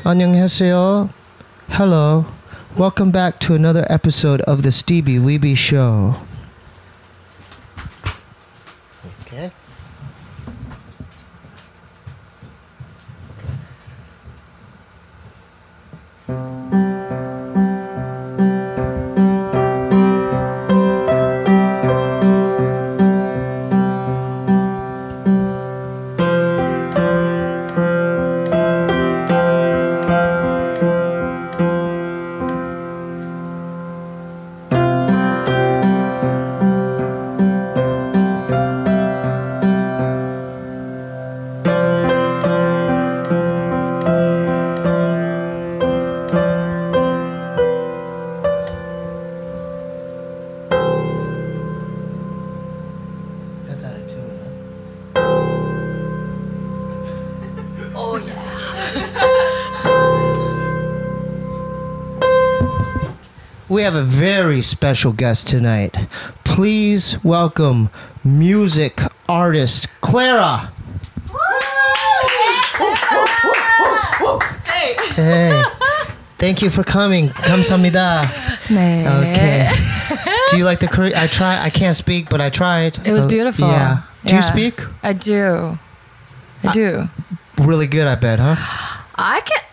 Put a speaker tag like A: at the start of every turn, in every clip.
A: 안녕하세요. Hello. Welcome back to another episode of the Steebee Weebee Show. Okay. We have a very special guest tonight. Please welcome music artist Clara. Hey. Thank you for coming. 감사합니다.
B: 네.
A: Okay. Do you like the Korean? I can't speak, but I tried.
B: It was beautiful.
A: Yeah. Do you speak?
B: I do. I do.
A: Really good, I bet, huh?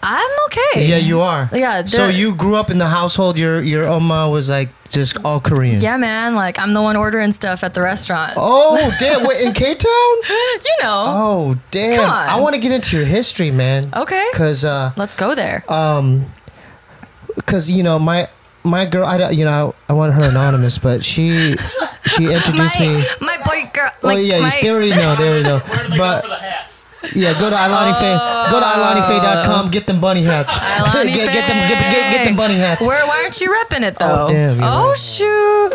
B: I'm okay.
A: Yeah, you are.
B: Yeah.
A: So you grew up in the household. Your oma was like just all Korean.
B: Yeah, man. Like I'm the one ordering stuff at the restaurant.
A: Oh, damn! Wait, in K-Town?
B: You know.
A: Oh, damn!
B: Come on.
A: I want to get into your history, man.
B: Okay.
A: Cause
B: let's go there.
A: Cause you know my girl. I want her anonymous, but she introduced me.
B: My boy girl.
A: Oh yeah, you already know. There you go.
C: Where do they go for the hats?
A: Yeah, go to Ilanife. Go to Ilanife.com. Get them bunny hats. get them bunny hats.
B: Why aren't you repping it though?
A: Oh damn!
B: Oh shoot!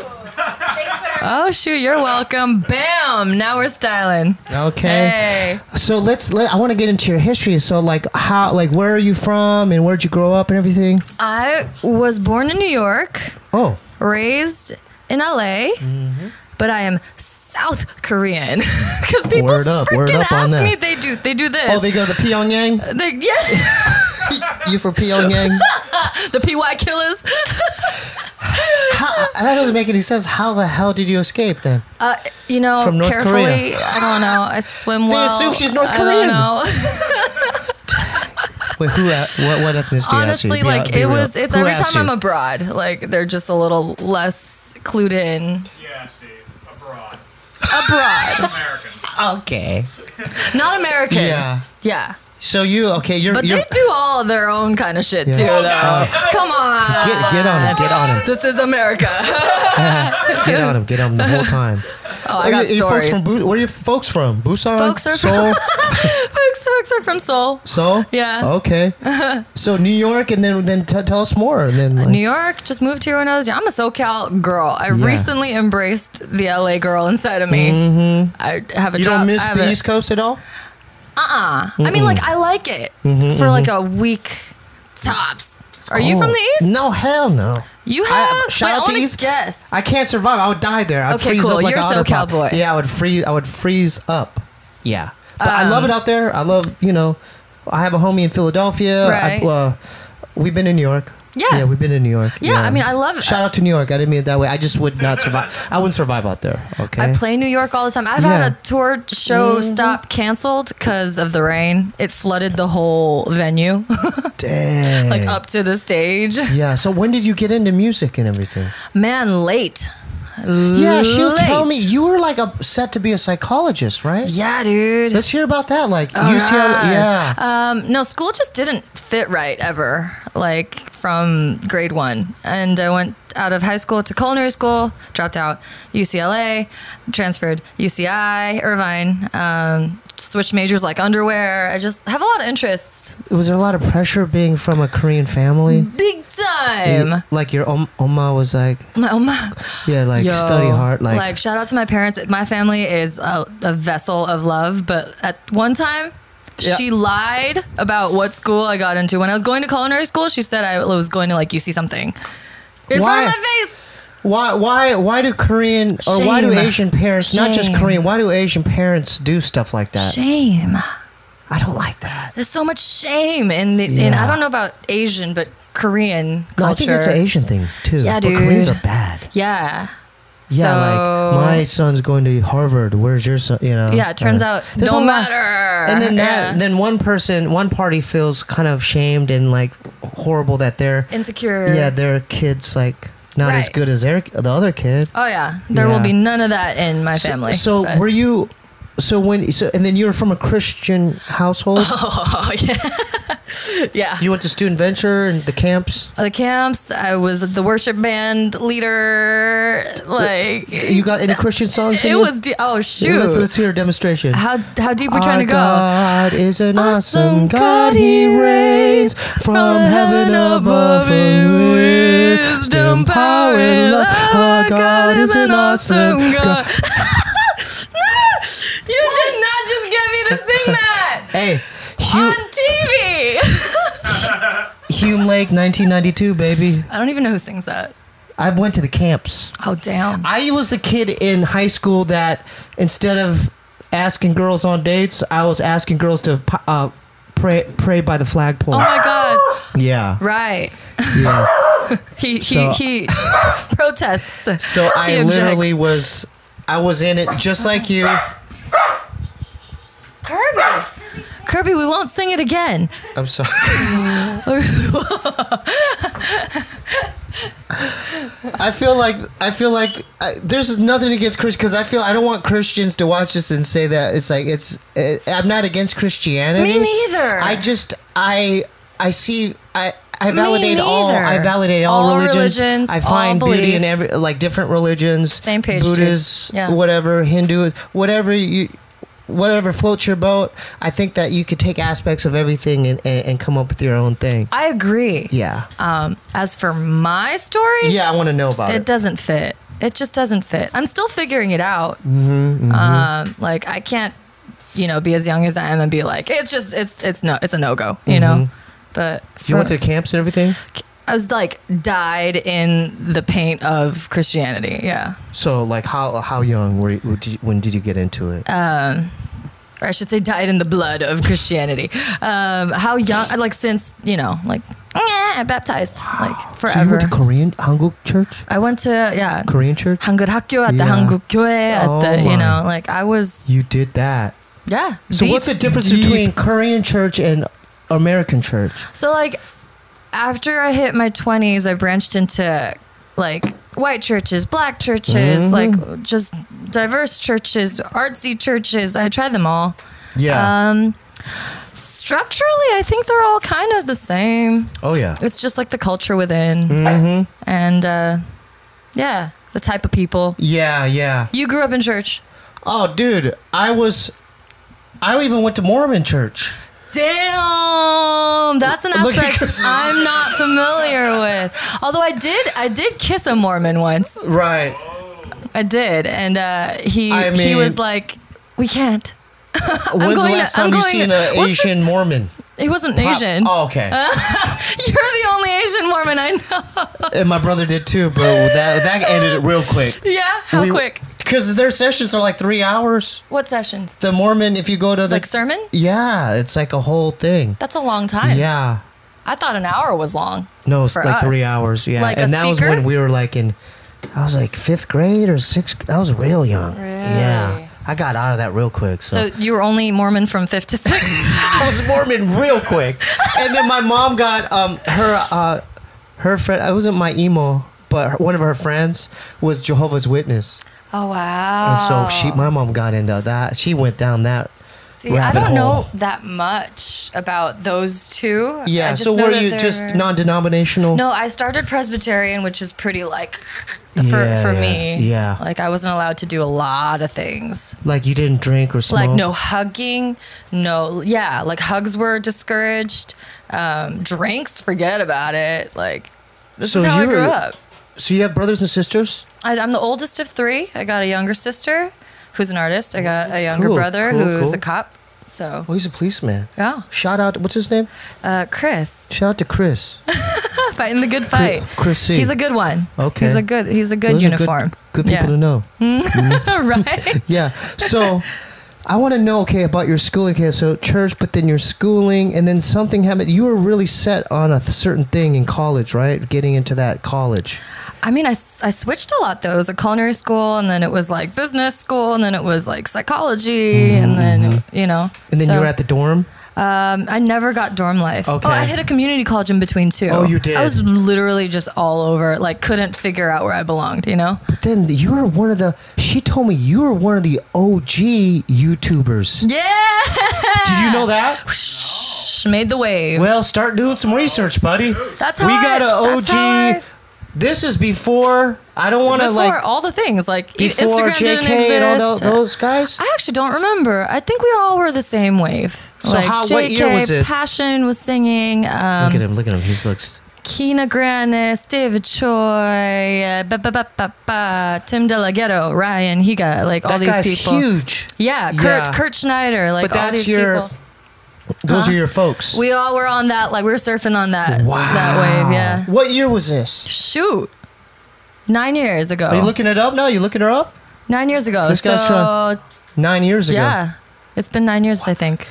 B: Oh shoot! You're welcome. Bam! Now we're styling.
A: Okay.
B: Hey.
A: So I want to get into your history. So where are you from and where'd you grow up and everything?
B: I was born in New York.
A: Oh.
B: Raised in LA. Mm-hmm. But I am South Korean because people freaking ask me. They do this.
A: Oh, they go to Pyongyang.
B: Yeah.
A: You from Pyongyang?
B: The PY killers.
A: That doesn't make any sense. How the hell did you escape then?
B: From North
A: carefully.
B: Korea. I don't know. I swim well.
A: They assume she's North Korean.
B: I don't know.
A: Wait, what ethnicity?
B: Honestly, it's every time I'm abroad. Like they're just a little less clued in.
C: Yeah, Steve. Abroad.
B: Americans.
A: Okay.
B: Not Americans. Yeah.
A: So you're
B: But they do all their own kind of shit too, though. Come on.
A: Get on him.
B: This is America.
A: Get on him the whole time.
B: Oh, I got stories.
A: Where are your folks from? Busan?
B: Folks are
A: Seoul?
B: folks are from Seoul.
A: Seoul?
B: Yeah.
A: Okay. So New York, and then tell us more. And then
B: New York, just moved here when I was young. I'm a SoCal girl. I recently embraced the LA girl inside of me. Mm-hmm. I have a
A: job. You don't miss the East Coast at all?
B: I mean, I like it for like a week tops. Are you from the East?
A: No, hell no.
B: You have?
A: Shout out to East.
B: Guess.
A: I can't survive. I would die there. I'd freeze
B: cool.
A: up like
B: You're so cowboy.
A: Yeah, I would freeze up. Yeah. But I love it out there. I love, I have a homie in Philadelphia.
B: Right.
A: We've been in New York.
B: Yeah.
A: Yeah, we've been in New York.
B: Yeah, I mean, I love it.
A: Shout out to New York. I didn't mean it that way. I just would not survive. I wouldn't survive out there. Okay.
B: I play New York all the time. I've had a tour show stop canceled because of the rain. It flooded the whole venue.
A: Dang.
B: Like up to the stage.
A: Yeah. So when did you get into music and everything?
B: Man, late.
A: Yeah, she was telling me you were set to be a psychologist, right?
B: Yeah, dude.
A: Let's hear about that. UCLA. Yeah.
B: No, school just didn't fit right ever. From grade 1, and I went out of high school to culinary school, dropped out UCLA, transferred UCI, Irvine, switched majors like underwear. I just have a lot of interests.
A: Was there a lot of pressure being from a Korean family?
B: Big time.
A: Your oma was like...
B: My oma?
A: Yeah, study hard.
B: Shout out to my parents. My family is a vessel of love, but at one time... Yeah. She lied about what school I got into. When I was going to culinary school, she said I was going to UC something. In front of my face.
A: Why do Korean or why do Asian parents, not just Korean, why do Asian parents do stuff like that?
B: Shame.
A: I don't like that.
B: There's so much shame in I don't know about Asian, but Korean culture.
A: No, I think it's an Asian thing too.
B: Yeah,
A: but
B: dude.
A: Koreans are bad.
B: Yeah.
A: Yeah,
B: So-
A: like my son's going to Harvard. Where's your son? You know.
B: Yeah, it turns out
A: There's
B: don't
A: a lot-
B: matter.
A: And then
B: Yeah.
A: then one party feels kind of shamed and like horrible that
B: Insecure.
A: their kid's like not as
B: Right.
A: good as the other kid.
B: Oh yeah, there will
A: Yeah.
B: be none of that in my family.
A: So
B: but-
A: were you? And then you were from a Christian household.
B: Oh yeah, yeah.
A: You went to Student Venture and the camps.
B: The camps. I was the worship band leader. Like
A: You got any Christian songs?
B: it
A: in you?
B: was. Oh shoot.
A: Let's hear a demonstration.
B: How deep we trying to go?
A: God is an awesome God. He reigns from heaven above. Wisdom, power, and love. Our God is an awesome God.
B: You did not just get me to sing that
A: Hey,
B: on TV.
A: Hume Lake, 1992, baby.
B: I don't even know who sings that.
A: I went to the camps.
B: Oh damn.
A: I was the kid in high school that instead of asking girls on dates, I was asking girls to pray by the flagpole.
B: Oh my god.
A: Yeah.
B: Right.
A: Yeah.
B: He protests.
A: So I
B: He objects.
A: literally was in it just like you.
B: Kirby, we won't sing it again.
A: I'm sorry. I feel like there's nothing against Christians because I don't want Christians to watch this and say that it's like I'm not against Christianity.
B: Me neither.
A: I validate
B: Me
A: all.
B: neither.
A: I validate all
B: All
A: religions.
B: religions,
A: I find
B: all
A: beauty in
B: beliefs.
A: every different religions.
B: Same page, dude.
A: Buddhists,
B: Yeah.
A: whatever, Hindu, whatever floats your boat. I think that you could take aspects of everything and come up with your own thing.
B: I agree.
A: Yeah.
B: As for my story,
A: Yeah, I want to know about
B: it
A: it.
B: doesn't fit. It just doesn't fit. I'm still figuring it out. Like I can't, be as young as I am and be like, it's a no-go, you know? But
A: You went to camps and everything?
B: I was like dyed in the paint of Christianity. Yeah.
A: So, like, how young when did you get into it?
B: Or I should say dyed in the blood of Christianity. How young, like since, baptized, like forever.
A: So you went to Korean Hanguk church?
B: I went to,
A: Korean church?
B: 한글 학교 at the
A: Yeah.
B: 한국 교회 at
A: Oh
B: the,
A: my.
B: like I was,
A: You did that.
B: yeah.
A: So
B: deep-
A: what's the difference
B: deep.
A: between Korean church and American church?
B: So like after I hit my 20s, I branched into like white churches, black churches, like just diverse churches, artsy churches. I tried them all.
A: Yeah.
B: Structurally, I think they're all kind of the same.
A: Oh yeah.
B: It's just like the culture within, and yeah, the type of people.
A: Yeah.
B: You grew up in church.
A: Oh, dude, I even went to Mormon church.
B: Damn, that's an
A: Look at
B: aspect
A: Chris.
B: I'm not familiar with. Although I did kiss a Mormon once.
A: Right.
B: I did, and he
A: mean-
B: was like, "We can't."
A: When's the
B: going
A: last
B: to- I'm
A: time you
B: going
A: seen
B: to-
A: an
B: what's
A: Asian Mormon?
B: He wasn't Asian.
A: Oh, okay.
B: You're the only Asian Mormon I know.
A: And my brother did too, bro. That ended it real quick.
B: Yeah, how quick?
A: Because their sessions are like 3 hours.
B: What sessions?
A: The Mormon, if you go to the
B: Like sermon?
A: yeah, it's like a whole thing.
B: That's a long time.
A: Yeah.
B: I thought an hour was long.
A: No, it's
B: For
A: like
B: us.
A: 3 hours. Yeah,
B: Like a
A: and that was
B: speaker?
A: when we were like I was like 5th grade or 6th. I was real young. Yeah,
B: Really?
A: I got out of that real quick.
B: So you were only Mormon from 5th to 6th?
A: I was Mormon real quick, and then my mom got her friend. It wasn't my emo, but one of her friends was Jehovah's Witness,
B: Oh, wow.
A: and so my mom got into that. She went down that.
B: See, I
A: rabbit
B: don't know
A: hole.
B: that much about those two.
A: Yeah.
B: I just
A: So
B: know
A: were
B: that
A: you
B: they're-
A: just non-denominational?
B: No, I started Presbyterian, which is pretty like for
A: Yeah,
B: me.
A: yeah.
B: Like I wasn't allowed to do a lot of things.
A: Like you didn't drink or smoke.
B: Like no hugging, like hugs were discouraged. Drinks, forget about it. Like this
A: So
B: is how I
A: you
B: grew
A: were-
B: up.
A: So you have brothers and sisters?
B: I'm the oldest of 3. I got a younger sister who's an artist. I got a younger
A: Cool,
B: brother
A: cool,
B: who's
A: cool.
B: a cop. So
A: Oh, he's a policeman.
B: yeah,
A: Shout out. What's his name?
B: Chris,
A: Shout out to Chris.
B: fighting the good fight.
A: Chris C.
B: He's a good one.
A: Okay.
B: He's a good
A: Those are
B: uniform.
A: Good people to know.
B: Right?
A: Yeah. So I want to know, okay, about your schooling. Okay, so church, but then your schooling, and then something happened. You were really set on a certain thing in college, right? Getting into that college.
B: I mean, I switched a lot though. It was a culinary school, and then it was like business school, and then it was like psychology, and then you know.
A: And then you were at the dorm.
B: I never got dorm life.
A: Okay.
B: Oh, I hit a community college in between too.
A: Oh, you did?
B: I was literally just all over. Like, couldn't figure out where I belonged. You know.
A: But then you were one of the. She told me you were one of the OG YouTubers.
B: Yeah.
A: Did you know that?
B: Made the wave.
A: Well, start doing some research, buddy.
B: That's how
A: we got an OG. This is before. I don't want to
B: before all the things like
A: before
B: Instagram
A: Jkyc
B: didn't exist.
A: and all those guys.
B: I actually don't remember. I think we all were the same wave.
A: So
B: like
A: what year was it?
B: Passion was singing.
A: Look at him. Look at him. He looks.
B: Kina Granis, David Choi, Tim DeLaGhetto, Ryan Higa, like all
A: that
B: these
A: guy's
B: people.
A: Huge.
B: Yeah, Kurt Schneider, like
A: but
B: all these people.
A: Those are your folks.
B: We all were on that, like we were surfing on that wave, yeah.
A: What year was this?
B: Shoot. 9 years ago.
A: Are you looking it up now? You looking her up?
B: 9 years ago.
A: This guy's trying. 9 years ago.
B: Yeah. It's been 9 years, I think.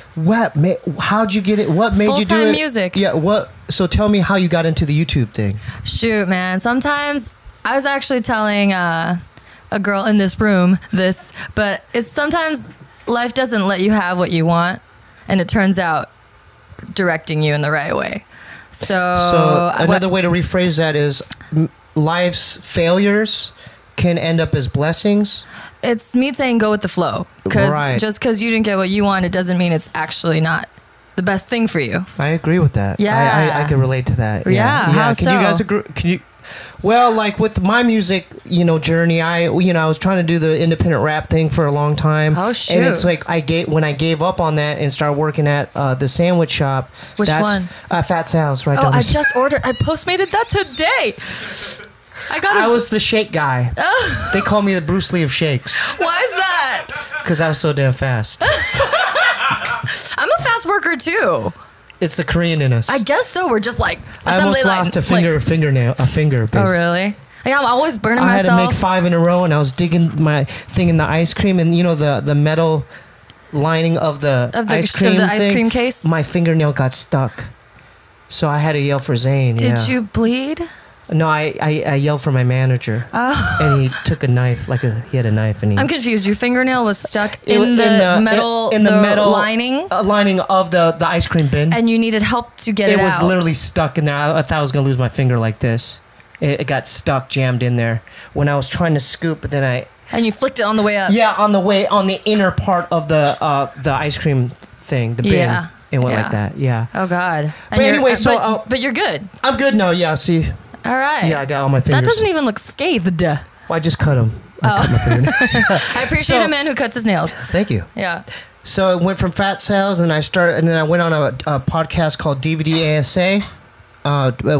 A: How'd you get it? What made you do it?
B: Full-time music.
A: Yeah, what? So tell me how you got into the YouTube thing.
B: Shoot, man. Sometimes I was actually telling a girl in this room this, but it's sometimes life doesn't let you have what you want, and it turns out directing you in the right way. So
A: another way to rephrase that is life's failures can end up as blessings.
B: It's me saying go with the flow. Because just because you didn't get what you want, it doesn't mean it's actually not the best thing for you.
A: I agree with that.
B: Yeah.
A: I can relate to that.
B: Yeah. How
A: can you guys agree? Can you? Well, like with my music, journey, I was trying to do the independent rap thing for a long time.
B: Oh shoot!
A: And it's like when I gave up on that and started working at the sandwich shop.
B: Which one?
A: Fat Sal's, right?
B: Oh, I just ordered. I postmated that today.
A: I was the shake guy. Oh. They call me the Bruce Lee of shakes.
B: Why is that?
A: Because I was so damn fast.
B: I'm a fast worker too.
A: It's the Korean in us.
B: I guess so. We're just like
A: I almost lost a finger. Basically.
B: Oh really? Yeah, I'm always burning myself.
A: I had to make 5 in a row, and I was digging my thing in the ice cream, and the metal lining of the ice cream
B: case.
A: My fingernail got stuck, so I had to yell for Zane.
B: Did you bleed?
A: No, I yelled for my manager, and he took a knife, he had a knife, and he.
B: I'm confused. Your fingernail was stuck in the metal lining
A: of the ice cream bin,
B: and you needed help to get it out. It was
A: literally stuck in there. I thought I was gonna lose my finger like this. It got stuck, jammed in there. When I was trying to scoop, but then
B: and you flicked it on the way up.
A: Yeah, on the inner part of the ice cream thing, the bin.
B: Yeah.
A: It went like that. Yeah.
B: Oh God.
A: But anyway,
B: but you're good.
A: I'm good now. Yeah. See.
B: All right.
A: Yeah, I got all my fingers.
B: That doesn't even look scathed.
A: Well, I just cut them.
B: I appreciate a man who cuts his nails.
A: Thank you.
B: Yeah.
A: So it went from Fat Sales, and then I went on a podcast called DVD ASA,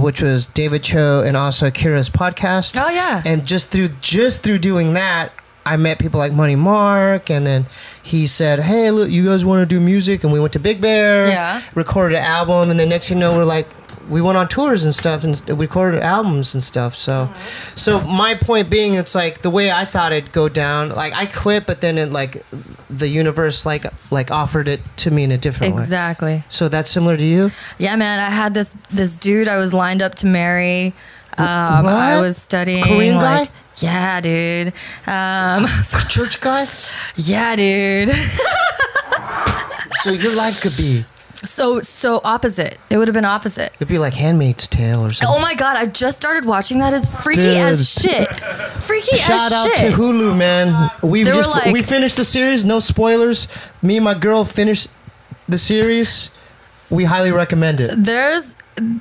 A: which was David Cho and also Kira's podcast.
B: Oh yeah.
A: And just through doing that, I met people like Money Mark, and then he said, "Hey, look, you guys want to do music?" And we went to Big Bear.
B: Yeah.
A: Recorded an album, and then next thing you know, we went on tours and stuff and recorded albums and stuff. So my point being, it's like the way I thought it'd go down. Like I quit, but then the universe like offered it to me in a different way.
B: Exactly.
A: So that's similar to you?
B: Yeah, man. I had this dude I was lined up to marry. I was studying
A: Korean guy.
B: Yeah, dude.
A: Church guy.
B: Yeah, dude.
A: So your life could be.
B: So opposite. It would have been opposite.
A: It'd be like Handmaid's Tale or something.
B: Oh my God, I just started watching that. It's freaky as shit. Freaky as shit.
A: Shout out to Hulu, man. We finished the series, no spoilers. Me and my girl finished the series. We highly recommend it.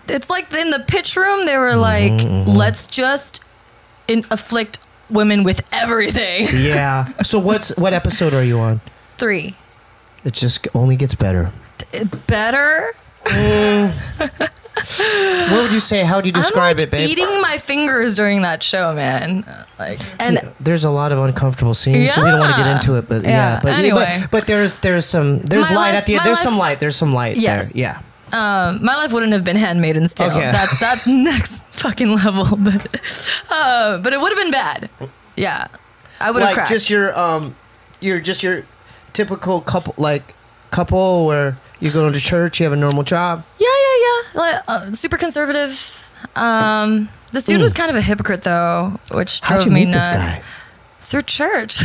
B: It's like in the pitch room, they were like, let's just afflict women with everything.
A: Yeah. So what episode are you on?
B: 3.
A: It just only gets better.
B: Better?
A: What would you say? How would you describe it, babe?
B: Eating my fingers during that show, man.
A: There's a lot of uncomfortable scenes, so we don't want to get into it. But
B: anyway.
A: But there's light at the end. There's some light. There's some light there. Yeah.
B: My life wouldn't have been Handmaid's Tale.
A: Okay.
B: That's next fucking level. But it would have been bad. Yeah, I would have crashed.
A: Just your typical couple where you go to church, you have a normal job?
B: Yeah. Like, super conservative. This dude was kind of a hypocrite though, which drove
A: How'd you
B: me
A: meet
B: nuts.
A: this guy?
B: Through church.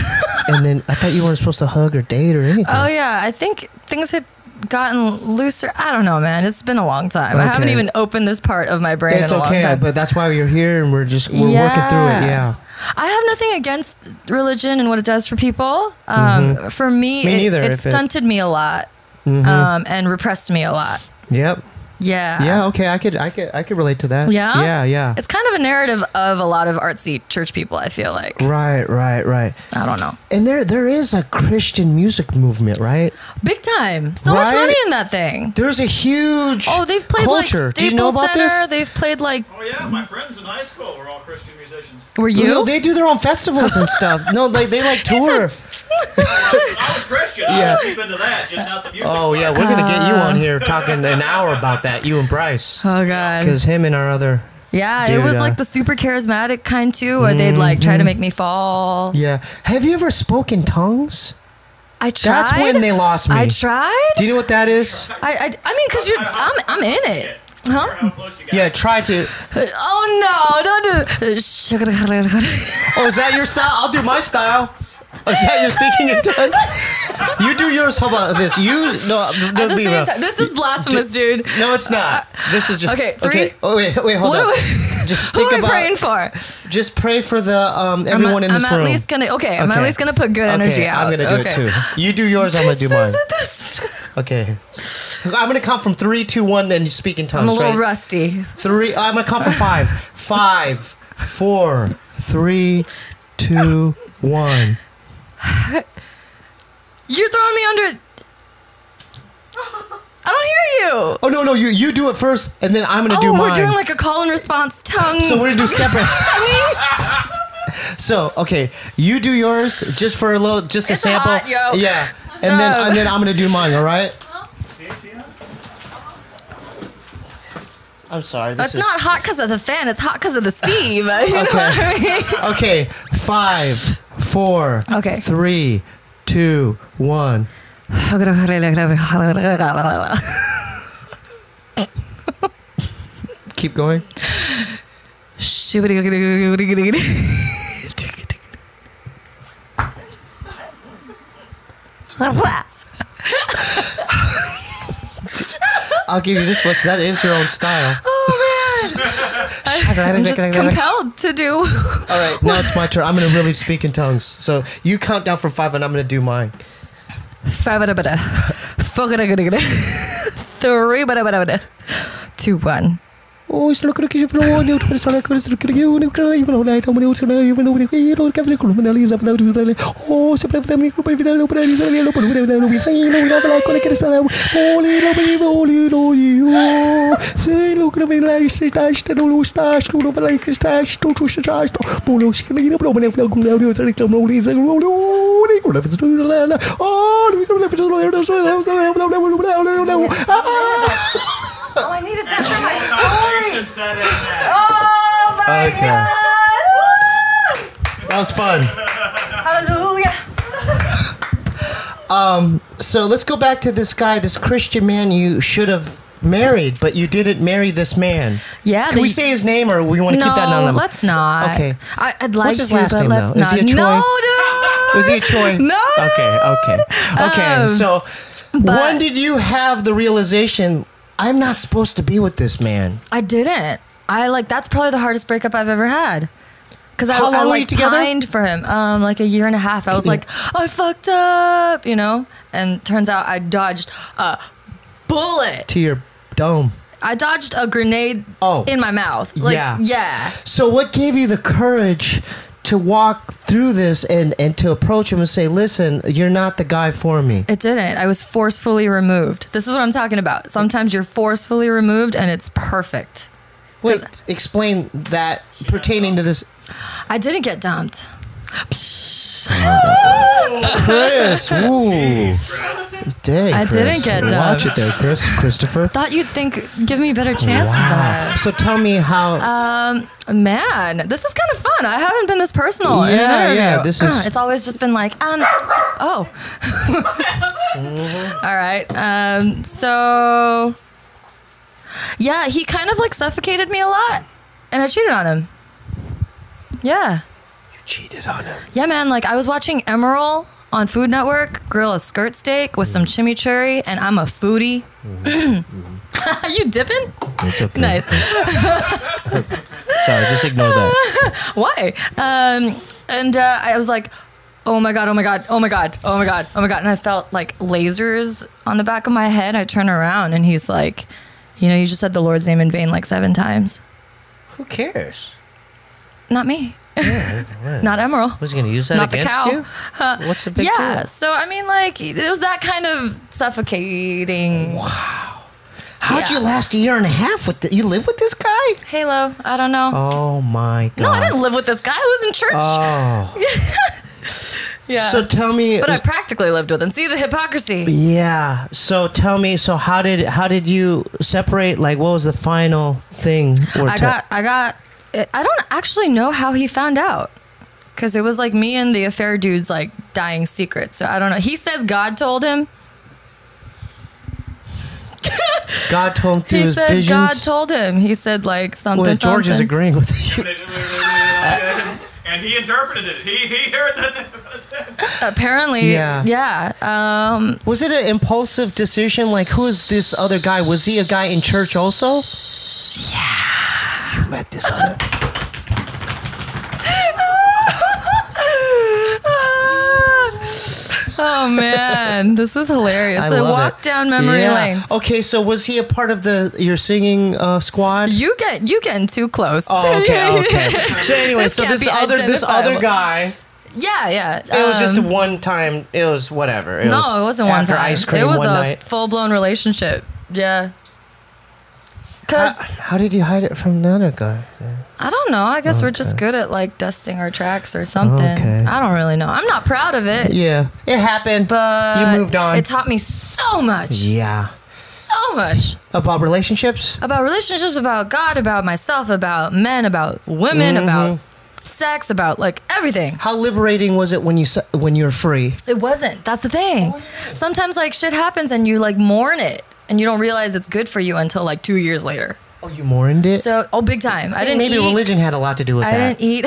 A: And then I thought you weren't supposed to hug or date or anything.
B: Oh yeah, I think things had gotten looser. I don't know, man. It's been a long time. I haven't even opened this part of my brain in a long time.
A: But that's why you're here, and we're working through it. Yeah.
B: I have nothing against religion and what it does for people. For me, it stunted me a lot, and repressed me a lot.
A: Yep.
B: Yeah.
A: Yeah. Okay. I could relate to that.
B: Yeah.
A: Yeah.
B: It's kind of a narrative of a lot of artsy church people, I feel like.
A: Right.
B: I don't know.
A: And there is a Christian music movement, right?
B: Big time. So much money in that thing.
A: There's a huge
B: they've played
A: culture.
B: like
A: Do you know
B: Staples
A: about
B: Center.
A: this?
B: They've played like.
C: Oh yeah, my friends in high school were all Christian musicians.
B: Were you?
A: No, they do their own festivals and stuff. No, they like tour.
C: I was Christian. I was deep into that, just not the music.
A: Oh yeah, we're gonna get you on here talking an hour about that. You and Bryce.
B: Oh god.
A: Because him and our other.
B: Yeah,
A: dude,
B: it was like the super charismatic kind too, where they'd like try to make me fall.
A: Yeah. Have you ever spoken tongues?
B: I tried.
A: That's when they lost me.
B: I tried.
A: Do you know what that is?
B: I mean, because I'm in it. Huh?
A: Yeah, try to.
B: Oh no! Don't do.
A: Oh, is that your style? I'll do my style. Is that your speaking in tongues? You do yours. How about this?
B: At the same time, this is blasphemous, dude.
A: No, it's not. This is just
B: okay. 3.
A: Okay. Oh wait, hold on. Just think
B: who
A: about.
B: Who am I praying for?
A: Just pray for the everyone in this room.
B: I'm at least gonna put good energy out.
A: I'm gonna do it too. You do yours. I'm gonna do mine. Okay. I'm gonna count from 3, 2, 1, then you speak in tongues.
B: I'm a little
A: right?
B: rusty.
A: 3. I'm gonna count from 5. 5, 4, 3, 2, 1.
B: You're throwing me under. I don't hear you.
A: Oh no, you do it first, and then I'm gonna do mine.
B: Oh, we're doing like a call and response tongue.
A: So we're gonna do separate.
B: Tonguing.
A: So okay, you do yours just for a little, just a sample.
B: Hot, yo.
A: Yeah, and then I'm gonna do mine. All right. I'm sorry.
B: It's not hot because of the fan. It's hot because of the Steve. You know what I mean?
A: Okay. 5, 4.
B: Okay.
A: 3, 2, 1. Keep going. I'll give you this much. That is your own style.
B: Oh man! I'm just compelled to do.
A: All right, now it's my turn. I'm gonna really speak in tongues. So you count down from 5, and I'm gonna do mine.
B: 5 3 2 1.
A: Oh, it's look at you for one. You try to look at you. You can even hold it. I'm going to you know you don't have to come and Elisa. Oh, so let me go. We don't like to get some holy. Say, look at me like stash to lose stash to like a stash to stash to Polo screen of Roman of the come rollies and roll.
B: Oh, I needed that for my story.
C: Oh
B: my God.
A: That was fun.
B: Hallelujah.
A: So let's go back to this guy, this Christian man you should have married, but you didn't marry this man.
B: Yeah.
A: Can we say his name, or we want to keep that anonymous?
B: No, let's not.
A: Okay.
B: I'd like
A: What's his
B: to,
A: last
B: but
A: name,
B: let's
A: though?
B: not.
A: Is he a Choi?
B: No, dude.
A: Was he a Choi?
B: No,
A: Okay. So when did you have the realization, I'm not supposed to be with this man?
B: I didn't. That's probably the hardest breakup I've ever had. Because I
A: were you together?
B: pined for him, like a year and a half. I was like, I fucked up, and turns out I dodged a bullet.
A: To your dome.
B: I dodged a grenade in my mouth. Yeah.
A: So what gave you the courage to walk through this and to approach him and say, listen, you're not the guy for me?
B: It didn't. I was forcefully removed. This is what I'm talking about. Sometimes you're forcefully removed and it's perfect.
A: Wait, explain that pertaining to this.
B: I didn't get dumped.
A: Chris, ooh. Dang,
B: I
A: Chris.
B: didn't get dumped.
A: Watch it there, Christopher.
B: Thought you'd give me a better chance than that.
A: So tell me how.
B: Man, this is kind of fun. on. I haven't been this personal. in an
A: Yeah,
B: interview.
A: yeah, this is-
B: It's always just been like, oh. All right. So, yeah, he kind of like suffocated me a lot, and I cheated on him. Yeah.
A: You cheated on him.
B: Yeah, man. Like I was watching Emerald on Food Network grill a skirt steak with some chimichurri, and I'm a foodie. Are you dipping?
A: It's okay.
B: Nice.
A: Sorry, just ignore that.
B: Why? I was like, oh my God, oh my God, oh my God, oh my God, oh my God. And I felt like lasers on the back of my head. I turn around and he's like, you know, you just said the Lord's name in vain like 7 times.
A: Who cares?
B: Not me.
A: Yeah, what?
B: Not Emerald.
A: Was he going to use that
B: Not the
A: against
B: cow.
A: you? What's the big
B: Yeah.
A: deal?
B: So, I mean, like, it was that kind of suffocating.
A: Wow. How'd
B: Yeah.
A: you last a year and a half with you live with this guy?
B: Halo. I don't know.
A: Oh my God.
B: No, I didn't live with this guy. I was in church.
A: Oh.
B: Yeah.
A: So tell me.
B: But I practically lived with him. See the hypocrisy.
A: Yeah. So tell me. So how did you separate? Like, what was the final thing?
B: I don't actually know how he found out. Because it was like me and the affair dude's like dying secret. So I don't know. He says God told him.
A: God told him through
B: He
A: his
B: said
A: visions.
B: God told him. He said like something.
A: Well, George is
B: something.
A: agreeing with you.
C: And he interpreted it. He heard that they said.
B: Apparently,
A: Yeah.
B: yeah.
A: Was it an impulsive decision? Like, who is this other guy? Was he a guy in church also? Yeah. You met this other.
B: Oh man, this is hilarious.
A: I
B: A
A: love
B: walk
A: it.
B: down memory
A: Yeah.
B: lane.
A: Okay, so was he a part of your singing squad?
B: You getting too close.
A: Oh, okay. So anyway,
B: This
A: so
B: can't
A: this
B: be
A: other
B: identifiable.
A: guy.
B: Yeah.
A: It was just a one time. It was whatever. It
B: no, it wasn't one
A: after
B: time.
A: Ice cream
B: It was
A: one
B: a
A: night.
B: full blown relationship. Yeah. Cause
A: How did you hide it from the other guy?
B: I don't know. I guess we're just good at like dusting our tracks or something.
A: Okay.
B: I don't really know. I'm not proud of it.
A: Yeah, it happened.
B: But
A: you moved on.
B: It taught me so much.
A: Yeah.
B: So much.
A: About relationships?
B: About relationships, about God, about myself, about men, about women, about sex, about like everything.
A: How liberating was it when you're free?
B: It wasn't. That's the thing. Sometimes like shit happens and you like mourn it and you don't realize it's good for you until like 2 years later.
A: Oh, you mourned it?
B: So, big time. I didn't
A: maybe
B: eat.
A: religion had a lot to do with
B: I
A: that.
B: didn't eat.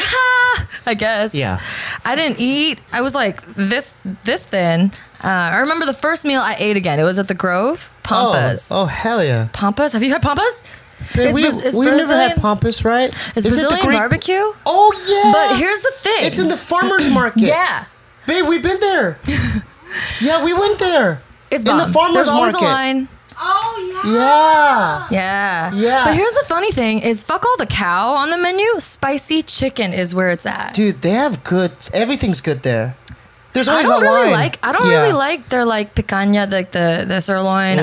B: I guess.
A: Yeah.
B: I didn't eat. I was like this thin. I remember the first meal I ate again. It was at the Grove. Pampas.
A: Oh, hell yeah.
B: Pampas. Have you had Pampas?
A: We've never
B: Brazilian-
A: had Pampas, right?
B: It's
A: Is it the
B: Brazilian
A: Greek-
B: barbecue.
A: Oh, yeah.
B: But here's the thing.
A: It's in the farmer's market.
B: Yeah.
A: Babe, we've been there. Yeah, we went there.
B: It's
A: in the
B: bomb.
A: farmer's
B: There's always
A: market.
B: a line.
A: Yeah.
B: Yeah.
A: Yeah.
B: But here's the funny thing is fuck all the cow on the menu. Spicy chicken is where it's at.
A: Dude, they have good. Everything's good there. There's
B: I
A: always
B: don't
A: a
B: really
A: line.
B: like. I don't
A: Yeah.
B: really like their like picanha, like the sirloin.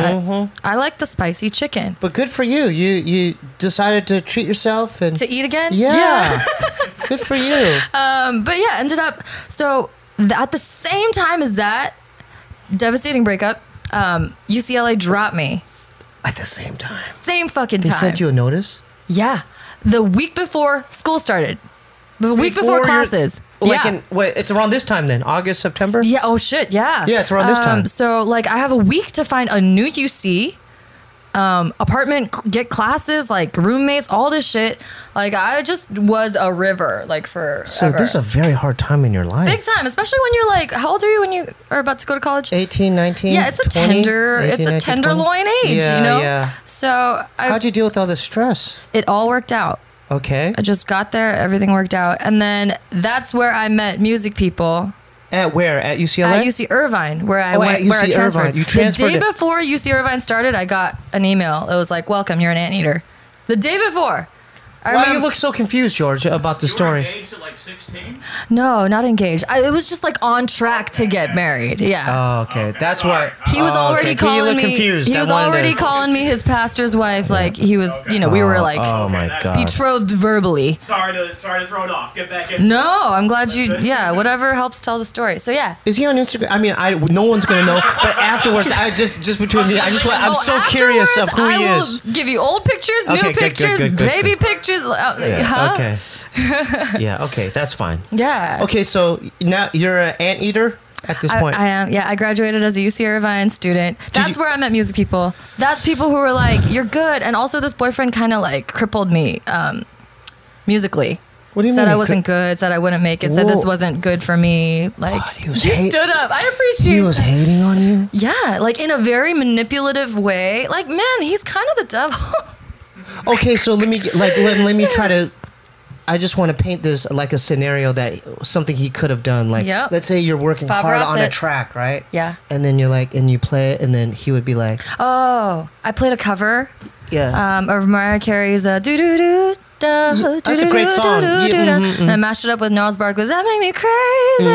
B: I like the spicy chicken.
A: But good for you. You decided to treat yourself and
B: To eat again?
A: Yeah. Good for you.
B: But yeah, ended up so at the same time as that devastating breakup, UCLA dropped me.
A: At the same time.
B: Same fucking
A: They
B: time.
A: sent you a notice?
B: Yeah. The week before school started. The week before
A: you're-
B: classes.
A: Like
B: yeah.
A: wait, it's around this time then, August, September?
B: Yeah, oh shit, yeah.
A: Yeah, it's around this time.
B: So like I have a week to find a new UC, apartment, get classes, like roommates, all this shit. Like I just was a river, like for
A: So this is a very hard time in your life.
B: big time, especially when you're like, how old are you when you are about to go to college?
A: 18, 19,
B: Yeah, it's a
A: 20,
B: tender,
A: 18,
B: it's a
A: 19, 20?
B: tenderloin age,
A: Yeah,
B: you know.
A: yeah.
B: So
A: How'd you deal with all the stress?
B: it all worked out.
A: Okay.
B: I just got there, everything worked out, and then that's where I met music people.
A: At where? At UCLA?
B: At UC Irvine, where I
A: Oh,
B: went,
A: at
B: where I
A: UC
B: transferred.
A: Irvine. You transferred
B: the day
A: it.
B: before UC Irvine started, I got an email. It was like, "Welcome, you're an anteater." The day before. I
A: Why
B: remember,
A: you look so confused, George, about the
C: You were
A: story?
C: engaged at like 16?
B: No, not engaged. It was just like on track to get married. Yeah.
A: Oh, okay. That's why.
B: He was already
A: You
B: calling
A: look
B: me.
A: confused.
B: He
A: I
B: was
A: wanted
B: already
A: to-
B: calling me his pastor's wife. Like he was, you know, we were like
A: Oh my god.
B: betrothed verbally.
C: Sorry to throw it off. Get back in.
B: No, I'm glad you. Yeah, whatever helps tell the story. So yeah.
A: Is he on Instagram? I mean, no one's gonna know. But afterwards, I just between me, I'm so curious of who he is.
B: I will give you old pictures, new
A: Okay, good,
B: pictures,
A: good.
B: baby pictures. she's
A: Yeah,
B: huh?
A: Okay. Yeah, okay, that's fine.
B: Yeah.
A: Okay, so now you're an anteater at this point.
B: I am. Yeah, I graduated as a UC Irvine student. That's where I met music people. That's people who were like, "You're good," and also this boyfriend kind of like crippled me musically.
A: What do you
B: said
A: mean?
B: I wasn't good. Said I wouldn't make it. Said this wasn't good for me. Like
A: he
B: stood up. I appreciate.
A: He was hating on you.
B: Yeah, like in a very manipulative way. Like, man, he's kind of the devil.
A: Okay, so let me try to. I just want to paint this like a scenario that something he could have done. Like, let's say you're working hard on a track, right?
B: Yeah.
A: And then you're like, and you play it, and then he would be like,
B: "Oh, I played a cover."
A: Yeah.
B: Of Mariah Carey's "Do Do Do."
A: That's a great song.
B: And I mashed it up with Gnarls Barkley's "That Made Me Crazy."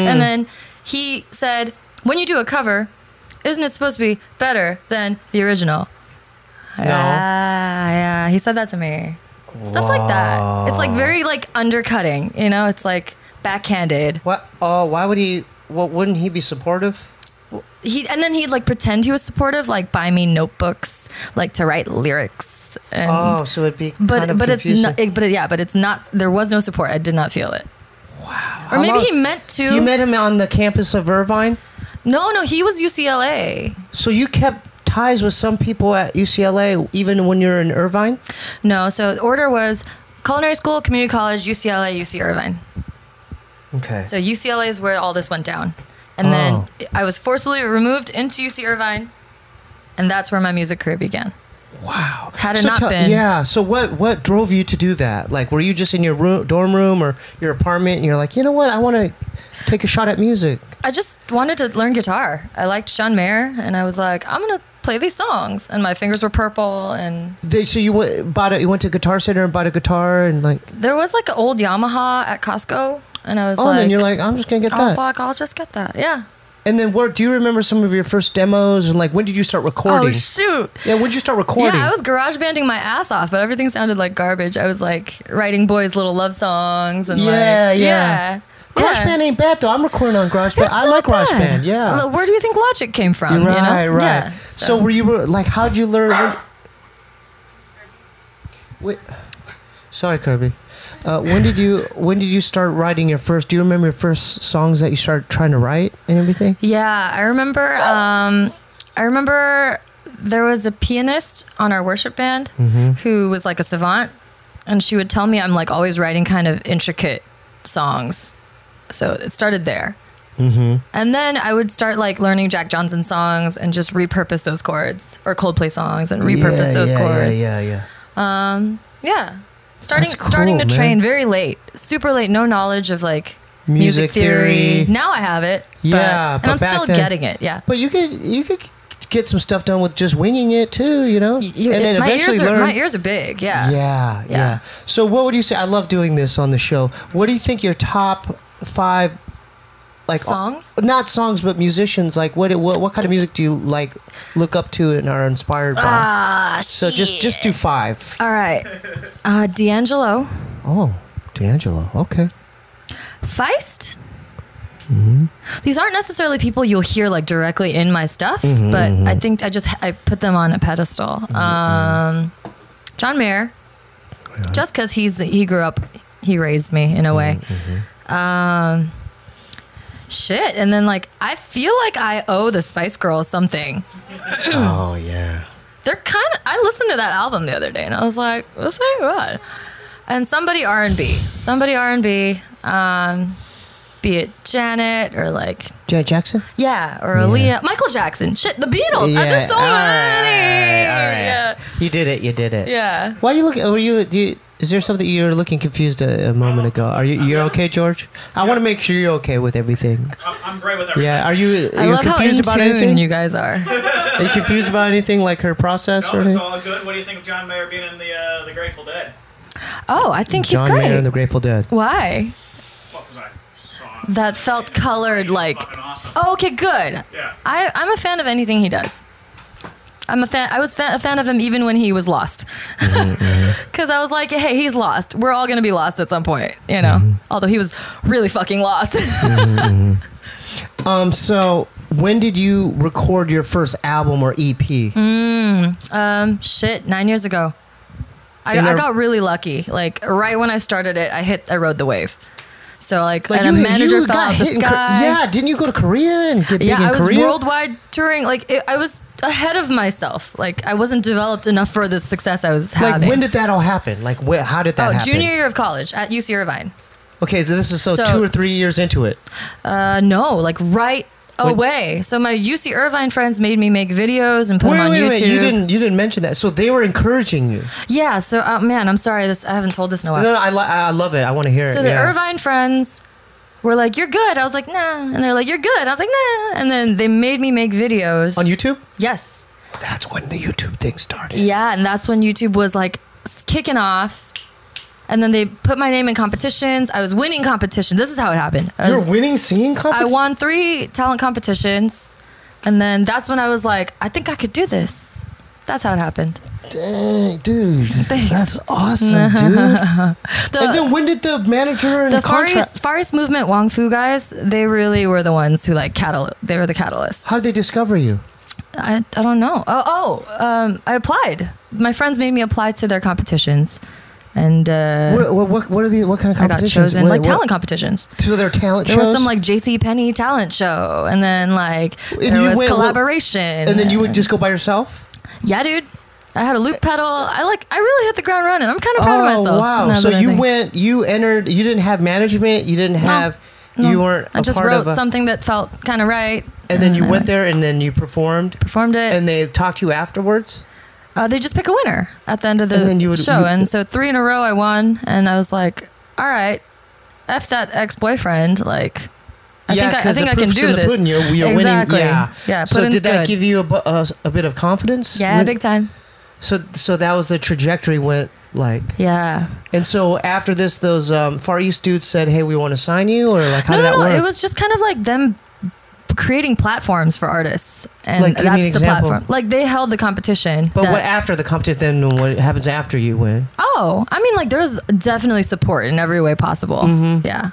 B: And then he said, "When you do a cover, isn't it supposed to be better than the original?"
A: No.
B: Yeah, he said that to me. Stuff like that. It's like very like undercutting, you know? It's like backhanded.
A: What? Oh, why would he? Well, wouldn't he be supportive?
B: And then he'd like pretend he was supportive, like buy me notebooks, like to write lyrics. And,
A: so it'd be
B: but
A: confusing.
B: but it's not. There was no support. I did not feel it.
A: Wow.
B: Or maybe he meant to.
A: You met him on the campus of Irvine?
B: No, he was UCLA.
A: So you kept ties with some people at UCLA even when you're in Irvine?
B: No, so the order was culinary school, community college, UCLA, UC Irvine.
A: Okay.
B: So UCLA is where all this went down. And then I was forcibly removed into UC Irvine, and that's where my music career began.
A: Wow.
B: Had it not been.
A: Yeah, so what drove you to do that? Like, were you just in your dorm room or your apartment, and you're like, you know what, I want to take a shot at music?
B: I just wanted to learn guitar. I liked John Mayer, and I was like, I'm going to play these songs. And my fingers were purple. And
A: so you went to Guitar Center and bought a guitar and like...
B: There was like an old Yamaha at Costco, and I was
A: and then you're like, I'm just going to get that.
B: I was like, I'll just get that. Yeah.
A: And then do you remember some of your first demos? And like, when did you start recording?
B: Oh, shoot.
A: Yeah, when did you start recording?
B: Yeah, I was garage banding my ass off, but everything sounded like garbage. I was like writing boys' little love songs and
A: yeah. GarageBand ain't bad though. I'm recording on GarageBand. I like GarageBand. Yeah.
B: Where do you think Logic came from?
A: Right.
B: Yeah,
A: so were you like? How'd you learn? Wait. Sorry, Kirby. When did you start writing your first? Do you remember your first songs that you started trying to write and everything?
B: Yeah, I remember. I remember there was a pianist on our worship band who was like a savant, and she would tell me I'm like always writing kind of intricate songs. So it started there. And then I would start like learning Jack Johnson songs and just repurpose those chords, or Coldplay songs and repurpose those chords. Yeah. Starting to train very late, super late, no knowledge of like music theory. Now I have it.
A: Yeah,
B: and I'm still getting it. Yeah.
A: But you could get some stuff done with just winging it too, you know? And then eventually learn.
B: My ears are big. Yeah.
A: Yeah. So what would you say? I love doing this on the show. What do you think your top 5 like
B: songs?
A: Not songs, but musicians. Like what kind of music do you like look up to and are inspired by? So just do 5.
B: All right. D'Angelo.
A: Oh, D'Angelo. Okay.
B: Feist. These aren't necessarily people you'll hear like directly in my stuff, but I think I put them on a pedestal. John Mayer, just because he grew up, he raised me in a way. Shit, and then like I feel like I owe the Spice Girls something.
A: Oh yeah.
B: They're kind of. I listened to that album the other day, and I was like, "Let's say what?" And somebody R&B, be it Janet or like
A: Janet Jackson.
B: Yeah, or Aaliyah, Michael Jackson. Shit, the Beatles.
A: Yeah.
B: There's so many.
A: All right.
B: Yeah.
A: You did it.
B: Yeah.
A: Why are you looking? Is there something you were looking confused a moment ago? Are you're okay, George? I want to make sure you're okay with everything.
C: I'm great with everything.
A: Yeah. Are you
B: love
A: confused
B: how
A: about
B: in tune
A: anything?
B: you guys are.
A: Are you confused about anything like her process or
C: No, it's
A: anything?
C: all good. What do you think of John Mayer being in the Grateful Dead?
B: Oh, I think he's
A: John
B: great.
A: Mayer and the Grateful Dead.
B: What
C: was I saw?
B: That felt colored like.
C: Fucking awesome.
B: Oh, okay, good.
C: Yeah.
B: I'm a fan of anything he does. I'm a fan. I was a fan of him even when he was lost, because I was like, "Hey, he's lost. We're all gonna be lost at some point, you know." Although he was really fucking lost.
A: So when did you record your first album or EP?
B: 9 years ago. I got really lucky. Like right when I started it, I rode the wave. So like and a manager fell out the sky.
A: Yeah, didn't you go to Korea and get big in Korea?
B: Yeah, I was worldwide touring. Like I was ahead of myself. Like I wasn't developed enough for the success I was having.
A: Like when did that all happen? Like how did that happen?
B: Junior year of college at UC Irvine.
A: Okay, so this is 2 or 3 years into it.
B: No, like right away. So my UC Irvine friends made me make videos and put them on YouTube.
A: Wait, you didn't mention that. So they were encouraging you.
B: Yeah. So man, I'm sorry. I haven't told this in a while.
A: No, I love it. I want to hear it.
B: So the Irvine friends were like, "You're good." I was like, "Nah," and they're like, "You're good." I was like, "Nah," and then they made me make videos
A: on YouTube.
B: Yes.
A: That's when the YouTube thing started.
B: Yeah, and that's when YouTube was like kicking off. And then they put my name in competitions. I was winning competitions. This is how it happened.
A: You're winning singing competitions?
B: I won 3 talent competitions. And then that's when I was like, I think I could do this. That's how it happened.
A: Dang, dude.
B: Thanks.
A: That's awesome, dude. And then when did the manager and
B: the Far East Movement Wong Fu guys, they really were the ones who like they were the catalysts.
A: How did they discover you?
B: I don't know. I applied. My friends made me apply to their competitions. And
A: what kind of competitions?
B: I got chosen talent competitions.
A: So there are talent shows?
B: There was some like J.C. Penney talent show, and then like there was collaboration.
A: And then you would just go by yourself?
B: Yeah, dude. I had a loop pedal. I really hit the ground running. I'm kind of proud of myself.
A: Wow. So you entered, you didn't have management, you didn't have, you weren't
B: I just wrote something that felt kind of right.
A: And then you went there and then you performed
B: it.
A: And they talked to you afterwards?
B: They just pick a winner at the end of the show. And so 3 in a row I won. And I was like, all right, F that ex-boyfriend. Like, I think I can do this.
A: You're
B: exactly.
A: Winning.
B: Yeah.
A: So did that give you a bit of confidence?
B: Yeah, big time.
A: So that was the trajectory went like.
B: Yeah.
A: And so after this, those Far East dudes said, hey, we want to sign you? Or like, how did that work?
B: It was just kind of like them creating platforms for artists, and
A: like,
B: that's the platform. Like they held the competition.
A: But what after the competition? Then what happens after you win?
B: Oh, I mean, like there's definitely support in every way possible. Mm-hmm. Yeah.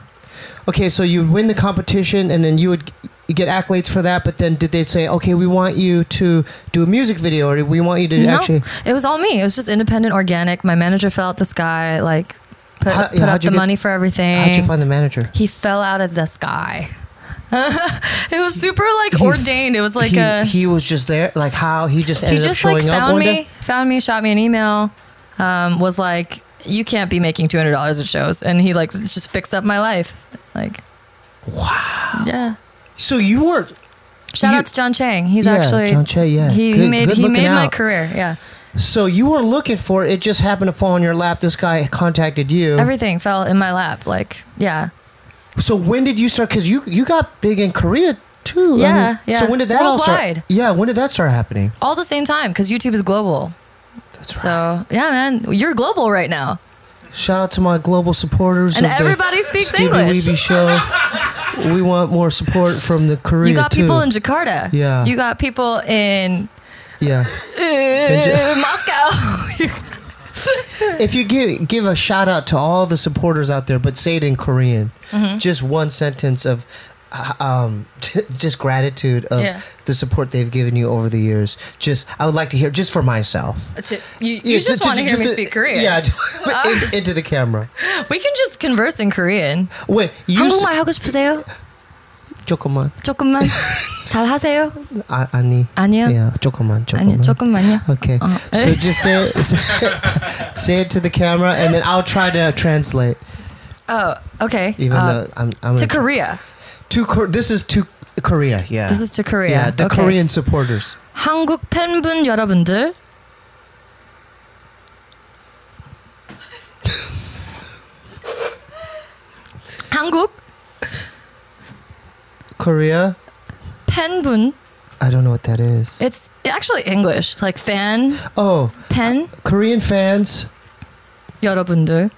A: Okay, so you win the competition, and then you would get accolades for that. But then did they say, okay, we want you to do a music video, or we want you to actually?
B: It was all me. It was just independent, organic. My manager fell out the sky, like put up the money for everything.
A: How'd you find the manager?
B: He fell out of the sky. It was super like ordained. It was like
A: he was just there. Like how he just ended up showing up one day?
B: Found me, shot me an email, was like, you can't be making $200 at shows, and he like just fixed up my life. Like,
A: wow.
B: Yeah.
A: So you weren't.
B: Shout out to John Chang. He's actually
A: John Chang. Yeah,
B: he made my career. Yeah.
A: So you weren't looking for it. It just happened to fall in your lap. This guy contacted you.
B: Everything fell in my lap. Like, yeah.
A: So when did you start? Because you got big in Korea too.
B: Yeah, yeah.
A: So when did that all start? Yeah, when did that start happening?
B: All the same time, because YouTube is global.
A: That's right.
B: So yeah, man, you're global right now.
A: Shout out to my global supporters.
B: And everybody speaks
A: Steebee
B: English.
A: Weebee Show. We want more support from the Korea.
B: You got people in Jakarta.
A: Yeah.
B: You got people in.
A: Yeah.
B: Moscow.
A: If you give a shout out to all the supporters out there, but say it in Korean, just one sentence of just gratitude of the support they've given you over the years. I would like to hear just for myself.
B: You just want to hear me speak Korean.
A: Yeah, into the camera.
B: We can just converse in Korean.
A: Wait,
B: 한국말 하고 싶으세요?
A: 조금만.
B: 잘 하세요?
A: 아니.
B: 아니요.
A: Yeah, 조금만.
B: 아니요, 조금만요.
A: Okay. So just say it to the camera, and then I'll try to translate.
B: Oh, okay.
A: Even though I'm
B: to Korea.
A: This is to Korea. Yeah.
B: This is to Korea.
A: Yeah, the Korean supporters.
B: 한국 팬분 여러분들. 한국
A: Korea
B: 팬분.
A: I don't know what that is.
B: It's actually English, like fan.
A: Oh,
B: 팬.
A: Korean fans.
B: 여러분들.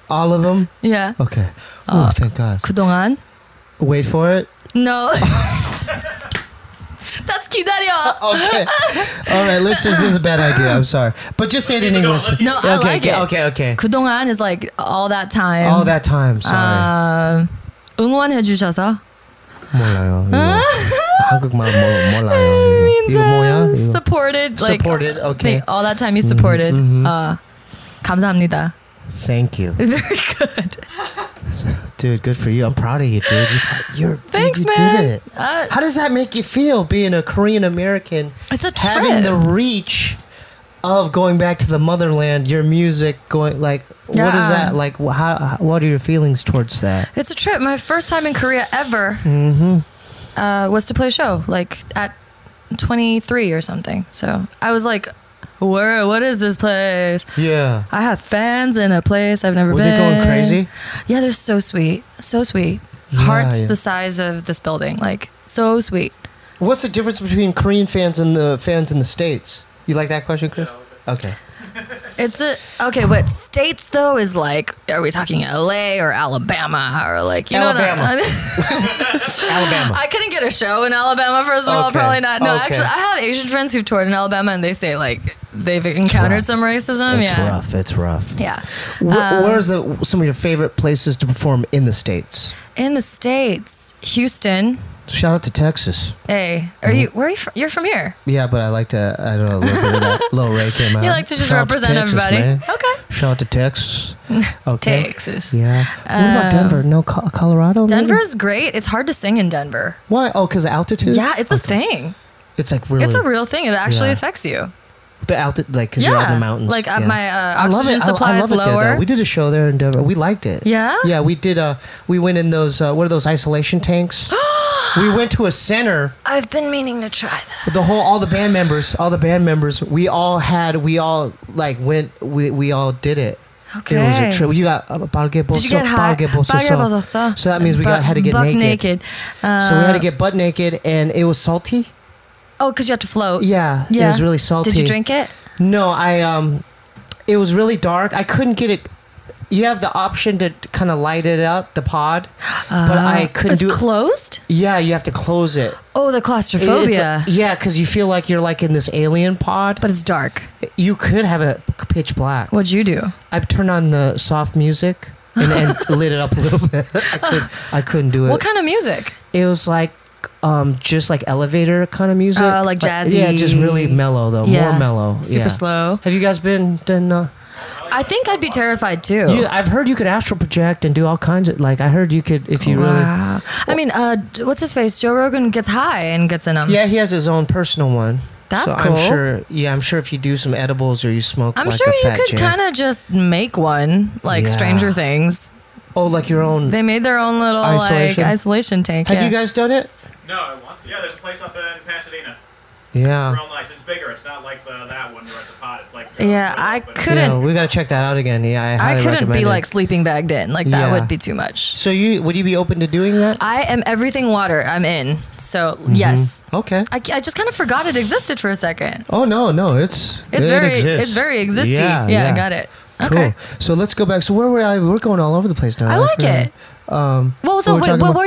A: All of them.
B: Yeah.
A: Okay. Oh, thank God.
B: 그동안.
A: Wait for it.
B: No. That's 기다려.
A: Okay. All right. This is a bad idea. I'm sorry, but just say it in English.
B: No, I like it.
A: Okay.
B: 그동안 is like all that time.
A: All that time. Sorry.
B: 응원해 주셔서.
A: 몰라요. 한국말 몰라요. 이거 뭐야?
B: Supported.
A: Supported. Okay.
B: All that time you supported. 감사합니다.
A: Thank you.
B: Very good.
A: Dude, good for you. I'm proud of you, dude.
B: Thanks,
A: you
B: man.
A: did it. How does that make you feel, being a Korean American?
B: It's a trip.
A: Having the reach of going back to the motherland, your music going, like, what is that? Like, what are your feelings towards that?
B: It's a trip. My first time in Korea ever was to play a show, like, at 23 or something. So I was like, what is this place?
A: Yeah.
B: I have fans in a place I've never been.
A: Were they going crazy?
B: Yeah, they're so sweet. So sweet. Hearts the size of this building. Like, so sweet.
A: What's the difference between Korean fans and the fans in the States? You like that question, Chris?
C: Yeah,
A: okay.
B: Okay, what states though is like, are we talking LA or Alabama or like, you
A: Alabama.
B: know what
A: Alabama.
B: I couldn't get a show in Alabama, first of all,
A: Okay.
B: probably not. No,
A: Okay.
B: actually, I have Asian friends who've toured in Alabama and they say like they've encountered some racism.
A: It's rough. It's rough.
B: Yeah.
A: Where's some of your favorite places to perform in the States?
B: In the States, Houston.
A: Shout out to Texas.
B: Hey, where are you from? You're from here.
A: Yeah, but I like to, I don't know, a little bit of that low rate came out.
B: You like to just
A: Shout out to
B: represent
A: Texas,
B: everybody.
A: man.
B: Okay.
A: Shout out to Texas. Okay.
B: Texas.
A: Yeah. What about Denver? No, Colorado? maybe?
B: Denver's great. It's hard to sing in Denver.
A: Why? Oh, because of altitude?
B: Yeah, it's a thing.
A: It's like really.
B: It's a real thing. It actually
A: Yeah.
B: affects you.
A: The altitude, like, because you're out in the mountains.
B: Like
A: yeah.
B: my
A: I love
B: oxygen
A: it.
B: supply
A: I
B: is
A: love it there,
B: lower.
A: though. We did a show there in Denver. We liked it.
B: Yeah?
A: Yeah, we did. We went in those, what are those, isolation tanks? We went to a center.
B: I've been meaning to try that.
A: All the band members, we all did it.
B: Okay.
A: It was a trip. You got balge
B: Did you get high?
A: bolso. So that means we had to get
B: buck
A: naked. So we had to get butt naked, and it was salty.
B: Oh, because you have to float.
A: Yeah,
B: Yeah.
A: it was really salty.
B: Did you drink it?
A: No, it was really dark. I couldn't get it. You have the option to kind of light it up, the pod, but I couldn't do it.
B: It's closed?
A: Yeah, you have to close it.
B: Oh, the claustrophobia.
A: Yeah, because you feel like you're like in this alien pod.
B: But it's dark.
A: You could have it pitch black.
B: What'd you do?
A: I turned on the soft music and lit it up a little bit. I couldn't do it.
B: What kind of music?
A: It was like just like elevator kind of music.
B: Like jazzy.
A: Yeah, just really mellow though.
B: Yeah.
A: More mellow.
B: Super
A: yeah.
B: slow.
A: Have you guys been
B: I think I'd be terrified too.
A: I've heard you could astral project and do all kinds of, like, I heard you could if you
B: Wow. I mean, what's his face? Joe Rogan gets high and gets in them.
A: Yeah, he has his own personal one.
B: That's
A: so
B: cool.
A: I'm sure if you do some edibles or you smoke
B: I'm
A: like
B: sure
A: a
B: you
A: fat
B: could
A: J.
B: kind of just make one, like
A: Yeah.
B: Stranger Things.
A: Oh, like your own.
B: They made their own little
A: Isolation?
B: like isolation tank.
A: Have
B: yeah.
A: you guys done it?
C: No, I want to. Yeah, there's a place up in Pasadena.
A: Yeah.
C: Real nice. It's bigger. It's not like that one where it's a pot. It's like
B: Yeah, I
C: but-
B: couldn't.
A: Yeah, we got to check that out again. Yeah, I highly
B: couldn't
A: recommend
B: be
A: it.
B: like sleeping bagged in. Like that
A: Yeah.
B: would be too much.
A: So would you be open to doing that?
B: I am everything water. I'm in. So yes.
A: Okay.
B: I just kind of forgot it existed for a second.
A: Oh no, it
B: It's very
A: exists.
B: existy.
A: Yeah,
B: Yeah,
A: yeah.
B: I got it.
A: Cool.
B: Okay.
A: So let's go back. So where were I? We're going all over the place now.
B: I like it.
A: Well,
B: Well, so wait, what were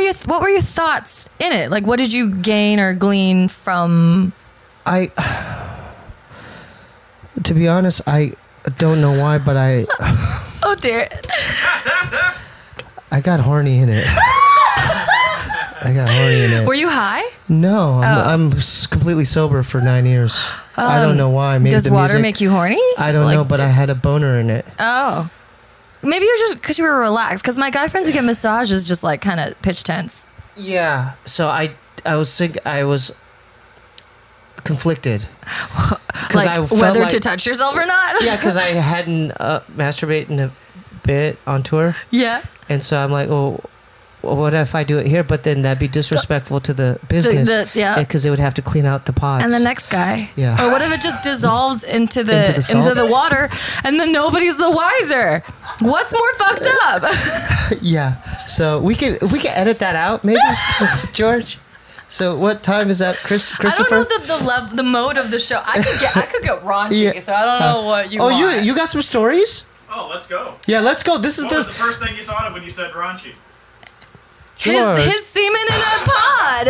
B: your thoughts in it? Like, what did you gain or glean from?
A: To be honest, I don't know why, but I
B: Oh dear.
A: got horny in it. I got horny in it.
B: Were you high?
A: No, I'm completely sober for 9 years. I don't know why. Maybe
B: Does
A: the
B: water
A: music,
B: make you horny?
A: I don't know, but I had a boner in it.
B: Oh. Maybe you're just because you were relaxed. Because my guy friends who get massages just like kind of pitch tense.
A: Yeah. So I was conflicted.
B: Like
A: I felt
B: whether
A: like-
B: to touch yourself or not.
A: Yeah, because I hadn't masturbated in a bit on tour,
B: Yeah.
A: and so I'm like, well, what if I do it here? But then that'd be disrespectful to the business.
B: yeah.
A: Because they would have to clean out the pods.
B: And the next guy.
A: Yeah.
B: Or what if it just dissolves into
A: Into the salt?
B: into the water, and then nobody's the wiser? What's more fucked up?
A: Yeah. So we can edit that out, maybe, George. So what time is that, Christopher?
B: I don't know the mode of the show. I could get raunchy,
A: Yeah.
B: so I don't know what you.
A: Oh,
B: want.
A: you got some stories?
C: Oh, let's go.
A: Yeah, let's go. This is
C: What was the first thing you thought of when you said raunchy?
A: George.
B: His semen in a pod.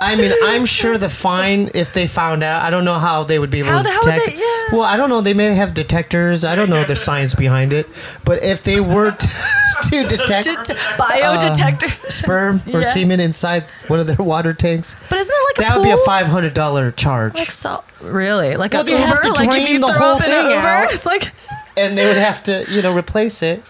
A: I mean, I'm sure the fine, if they found out, I don't know how they would be able
B: How
A: to
B: the hell would
A: detect.
B: they- yeah.
A: Well, I don't know. They may have detectors. I don't know the science behind it. But if they were to detect
B: biodetector.
A: sperm or semen inside one of their water tanks.
B: But isn't it like
A: that
B: a
A: would be a
B: pool?
A: $500 charge.
B: Like so, really? Like
A: Well,
B: a
A: they
B: Uber?
A: have to
B: Like if
A: drain
B: you
A: the
B: throw
A: whole
B: up in an
A: thing
B: Uber,
A: out.
B: it's like.
A: And they would have to, replace it.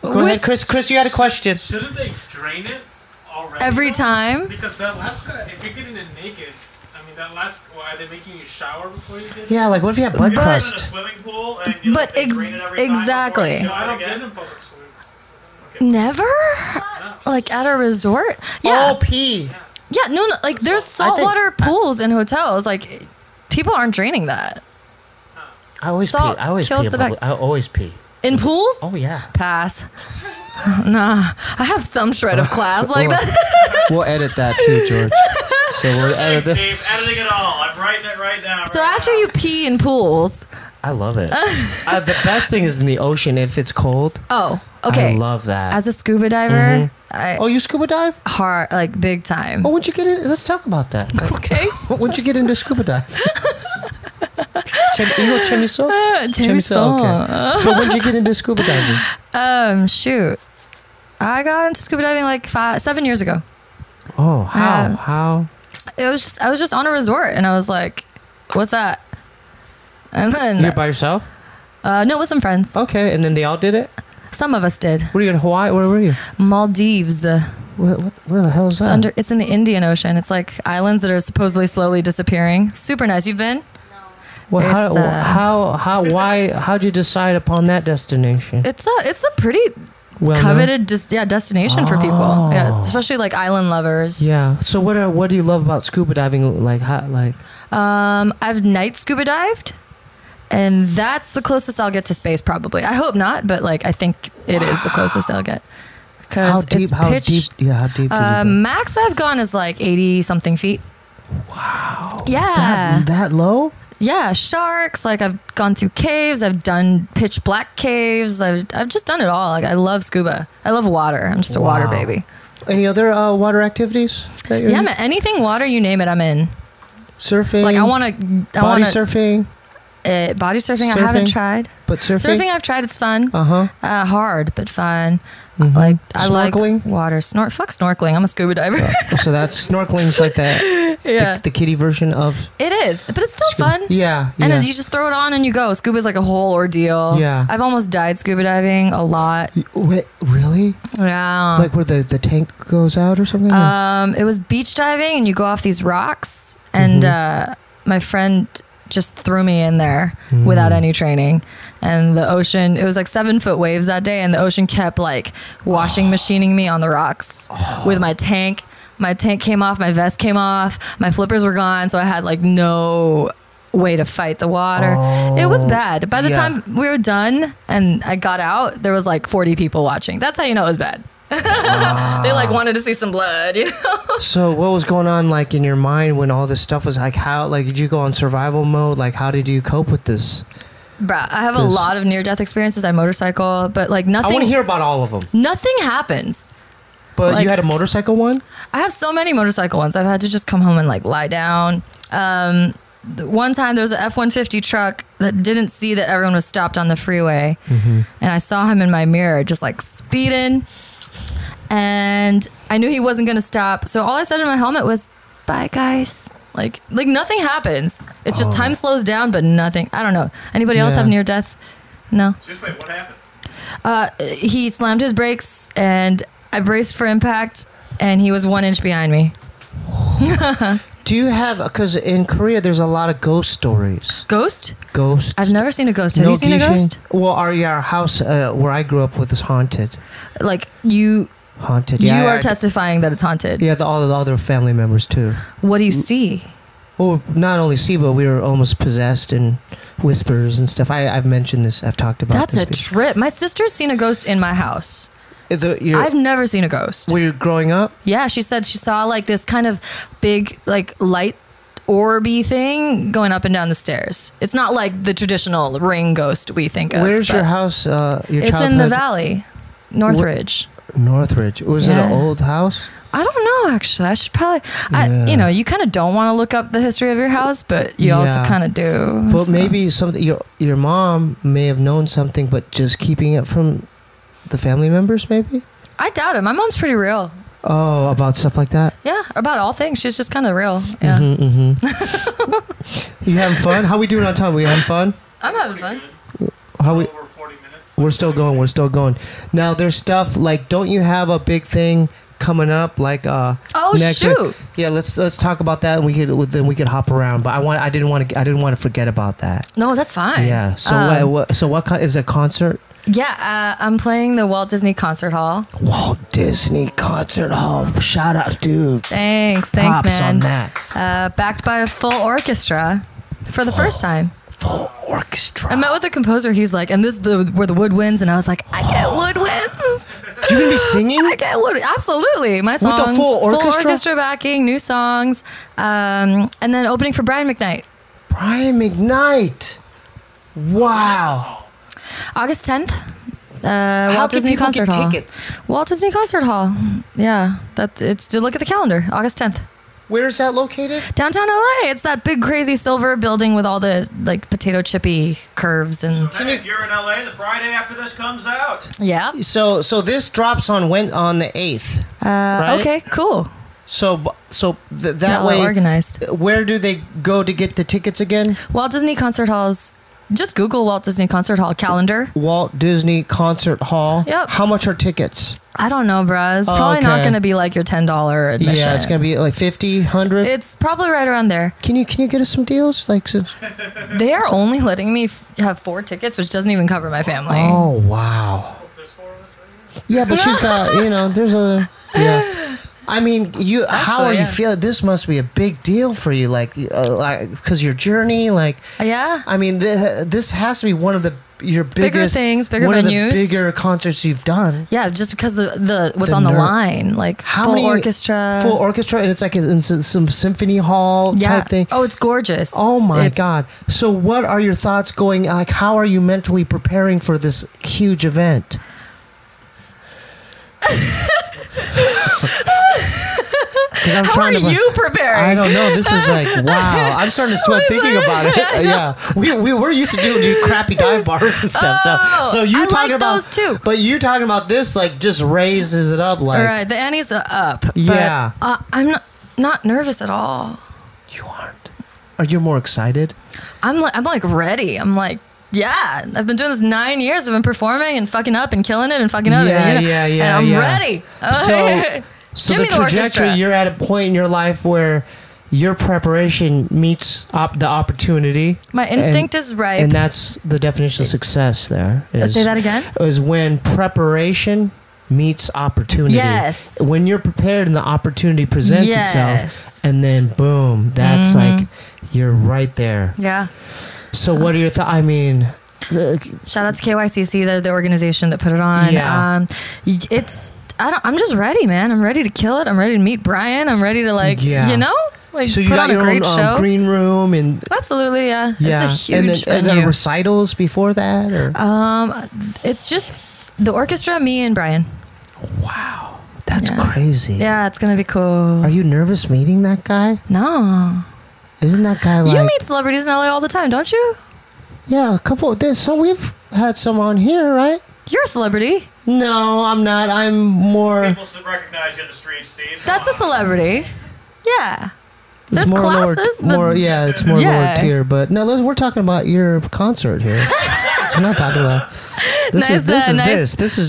A: Go ahead, Chris. Chris, you had a question.
C: Shouldn't they drain it already?
B: Every time?
C: Because that last guy, if you're getting it naked, I mean, are they making you shower before you get it?
A: Yeah, like what if you have
C: You're
A: blood
C: in a
A: crust?
C: swimming pool and
B: But
C: they drain it every time
B: exactly.
C: before you
B: No,
C: do
B: I
C: it
B: don't
C: again?
D: in public swimming pools.
C: Okay.
B: Never? Like at a resort? Yeah.
A: Oh, pee.
B: Yeah, no, like there's saltwater pools in hotels. Like people aren't draining that.
A: I always pee.
B: Salt
A: I always
B: kills
A: pee.
B: the back.
A: I always pee.
B: In pools?
A: Oh, yeah.
B: Pass. Nah, I have some shred of class like that.
A: We'll edit that too, George. So we'll edit
C: Thanks,
A: this.
C: Steve. Editing it all. I'm writing it right now.
B: So after you pee in pools.
A: I love it. The best thing is in the ocean if it's cold.
B: Oh, okay.
A: I love that.
B: As a scuba diver,
A: You scuba dive?
B: hard, like big time.
A: Oh, when'd you get in? Let's talk about that.
B: Okay.
A: When'd you get into scuba dive? Chemiso?
B: Chemiso.
A: Okay. So when'd you get into scuba diving?
B: Shoot. I got into scuba diving like 7 years ago.
A: Oh, how?
B: I was just on a resort and I was like, what's that? And then
A: You're by yourself?
B: no, with some friends.
A: Okay, and then they all did it?
B: Some of us did.
A: Were you in Hawaii? Where were you?
B: Maldives.
A: Where the hell is that?
B: It's in the Indian Ocean. It's like islands that are supposedly slowly disappearing. Super nice. You've been?
A: Well, how'd you decide upon that destination?
B: It's a pretty coveted destination for people. Yeah, especially like island lovers.
A: Yeah. So what do you love about scuba diving? I've
B: night scuba dived, and that's the closest I'll get to space probably. I hope not, but like I think it is the closest I'll get.
A: How deep? How deep? Yeah, how deep?
B: Max I've gone is like 80 something feet.
A: Wow.
B: Yeah.
A: That low?
B: Yeah, sharks. Like I've gone through caves. I've done pitch black caves. I've just done it all. Like I love scuba. I love water. I'm just a water baby.
A: Any other water activities?
B: Yeah, man. Anything water, you name it, I'm in.
A: Surfing.
B: Like I want to.
A: Body surfing.
B: Body surfing, I haven't tried.
A: But surfing?
B: Surfing, I've tried. It's fun. Hard, but fun.
A: Mm-hmm.
B: Like I
A: snorkeling?
B: like water. Fuck snorkeling. I'm a scuba diver.
A: So that's snorkeling's like that.
B: Yeah.
A: The kiddie version of.
B: It is, but it's still fun.
A: Yeah.
B: And then you just throw it on and you go. Scuba's like a whole ordeal.
A: Yeah.
B: I've almost died scuba diving a lot.
A: Wait, really?
B: Yeah.
A: Like where the tank goes out or something?
B: It was beach diving and you go off these rocks and my friend just threw me in there without any training, and the ocean, it was like 7 foot waves that day, and the ocean kept like washing machining me on the rocks with my tank came off, my vest came off, my flippers were gone, so I had like no way to fight the water. It was bad. By the time we were done and I got out, there was like 40 people watching. That's how you know it was bad. They like wanted to see some blood,
A: So what was going on like in your mind when all this stuff was like, how, like, did you go on survival mode? Like, how did you cope with this?
B: Bruh, I have a lot of near-death experiences. I motorcycle, but like nothing.
A: I want to hear about all of them.
B: Nothing happens.
A: But
B: like,
A: you had a motorcycle one?
B: I have so many motorcycle ones. I've had to just come home and like lie down. One time there was an F-150 truck that didn't see that everyone was stopped on the freeway, and I saw him in my mirror just like speeding. And I knew he wasn't going to stop. So all I said in my helmet was, bye, guys. Like nothing happens. It's just time slows down, but nothing. I don't know. Anybody else have near death? No.
C: Just wait, what happened?
B: He slammed his brakes and I braced for impact and he was 1 inch behind me.
A: Do you have, because in Korea there's a lot of ghost stories.
B: Ghost?
A: Ghost.
B: I've never seen a ghost. Have you seen a ghost?
A: Well, our house where I grew up with is haunted.
B: Like you...
A: Haunted.
B: You are testifying that it's haunted.
A: Yeah, all the other family members too.
B: What do you see?
A: Well, not only see, but we were almost possessed and whispers and stuff. I've mentioned this. I've talked about this.
B: That's a trip. My sister's seen a ghost in my house.
A: I've
B: never seen a ghost.
A: Were you growing up?
B: Yeah, she said she saw like this kind of big like light orby thing going up and down the stairs. It's not like the traditional ring ghost we think of.
A: Where's your house?
B: It's in the valley, Northridge.
A: Northridge. Was it an old house?
B: I don't know, actually. I should probably... you kind of don't want to look up the history of your house, but you also kind of do.
A: But maybe something your mom may have known something, but just keeping it from the family members, maybe?
B: I doubt it. My mom's pretty real.
A: Oh, about stuff like that?
B: Yeah, about all things. She's just kind of real. Yeah.
A: You having fun? How we doing on time? We having fun?
B: I'm having fun.
A: How we?
C: Over 40 minutes.
A: We're still going. We're still going. Now, there's stuff like, don't you have a big thing coming up? Like,
B: oh
A: next
B: shoot!
A: week? Yeah, let's talk about that, and we could hop around. But I didn't want to forget about that.
B: No, that's fine.
A: Yeah. So what kind is a concert?
B: Yeah, I'm playing the Walt Disney Concert Hall.
A: Walt Disney Concert Hall. Shout out, dude.
B: Thanks,
A: Props
B: man.
A: on that.
B: Backed by a full orchestra for the first time.
A: Full orchestra.
B: I met with the composer. He's like, and this is where the woodwinds, and I was like, I get woodwinds.
A: You gonna be singing?
B: I get wood. Absolutely, my songs.
A: With the full orchestra
B: backing, new songs, and then opening for Brian McKnight.
A: Brian McKnight. Wow.
B: August 10th.
A: How
B: Walt
A: can
B: Disney
A: people
B: Concert
A: get
B: Hall.
A: tickets?
B: Walt Disney Concert Hall. Yeah, it's to look at the calendar. August 10th.
A: Where is that located?
B: Downtown LA. It's that big crazy silver building with all the like potato chippy curves and.
D: And if you're in LA, the Friday after this comes out.
B: Yeah.
A: So this drops on the 8th. Right?
B: Okay. Cool.
A: So that
B: Yeah,
A: way,
B: organized.
A: Where do they go to get the tickets again?
B: Walt Disney Concert Hall's. Just Google Walt Disney Concert Hall calendar.
A: Walt Disney Concert Hall.
B: Yep.
A: How much are tickets?
B: I don't know, bruh. It's probably not
A: okay.
B: going to be like your $10 admission.
A: Yeah, it's gonna be like 50, 100.
B: It's probably right around there.
A: Can you get us some deals? Like,
B: They are only letting me have 4 tickets, which doesn't even cover my family.
A: oh wow.
C: There's 4 of us right here.
A: Yeah, but she's got there's a I mean, how are you feeling? This must be a big deal for you, like because your journey, like.
B: Yeah.
A: I mean, this has to be one of your biggest,
B: Bigger things, bigger
A: one
B: venues.
A: of the bigger concerts you've done.
B: Yeah, just because the what's
A: The
B: on the
A: ner-
B: line, like full orchestra.
A: Full orchestra, and it's like in some symphony hall type thing.
B: Oh, it's gorgeous.
A: Oh my God. So what are your thoughts going, like how are you mentally preparing for this huge event?
B: How are you preparing?
A: I don't know. This is like, wow. I'm starting to sweat thinking about it. Yeah. We're used to do crappy dive bars and stuff. So you
B: I
A: talking
B: like
A: about
B: those too.
A: But you talking about this like just raises it up like.
B: All right, the ante's up.
A: Yeah.
B: But, I'm not nervous at all.
A: You aren't. Are you more excited?
B: I'm like ready. I'm like, yeah, I've been doing this 9 years. I've been performing and fucking up and killing it and fucking up.
A: Yeah,
B: and I'm ready.
A: So
B: Give
A: the
B: me the
A: trajectory,
B: orchestra.
A: you're at a point in your life where your preparation meets the opportunity.
B: My instinct is ripe.
A: And that's the definition of success there.
B: Say that again?
A: Is when preparation meets opportunity.
B: Yes.
A: When you're prepared and the opportunity presents itself. And then boom, that's like, you're right there.
B: Yeah.
A: So what are your thoughts? I mean...
B: Shout out to KYCC, the organization that put it on.
A: Yeah.
B: I'm just ready, man. I'm ready to kill it. I'm ready to meet Brian. I'm ready to like
A: so you
B: put
A: got
B: on a
A: your
B: great
A: own
B: show.
A: Green room and
B: Absolutely, yeah. It's a huge
A: and
B: venue.
A: then recitals before that, or
B: It's just the orchestra, me and Brian.
A: wow, that's crazy.
B: Yeah, it's gonna be cool.
A: Are you nervous meeting that guy?
B: No.
A: Isn't that guy like
B: You meet celebrities in LA all the time, don't you?
A: Yeah, a couple. There's some we've had some on here, right?
B: You're a celebrity.
A: No, I'm not. I'm more.
D: People recognize you in the streets, Steve.
B: That's a celebrity. Yeah.
A: It's
B: There's
A: more
B: classes, but
A: it's more lower tier. But no, we're talking about your concert here. We're not talking about. This is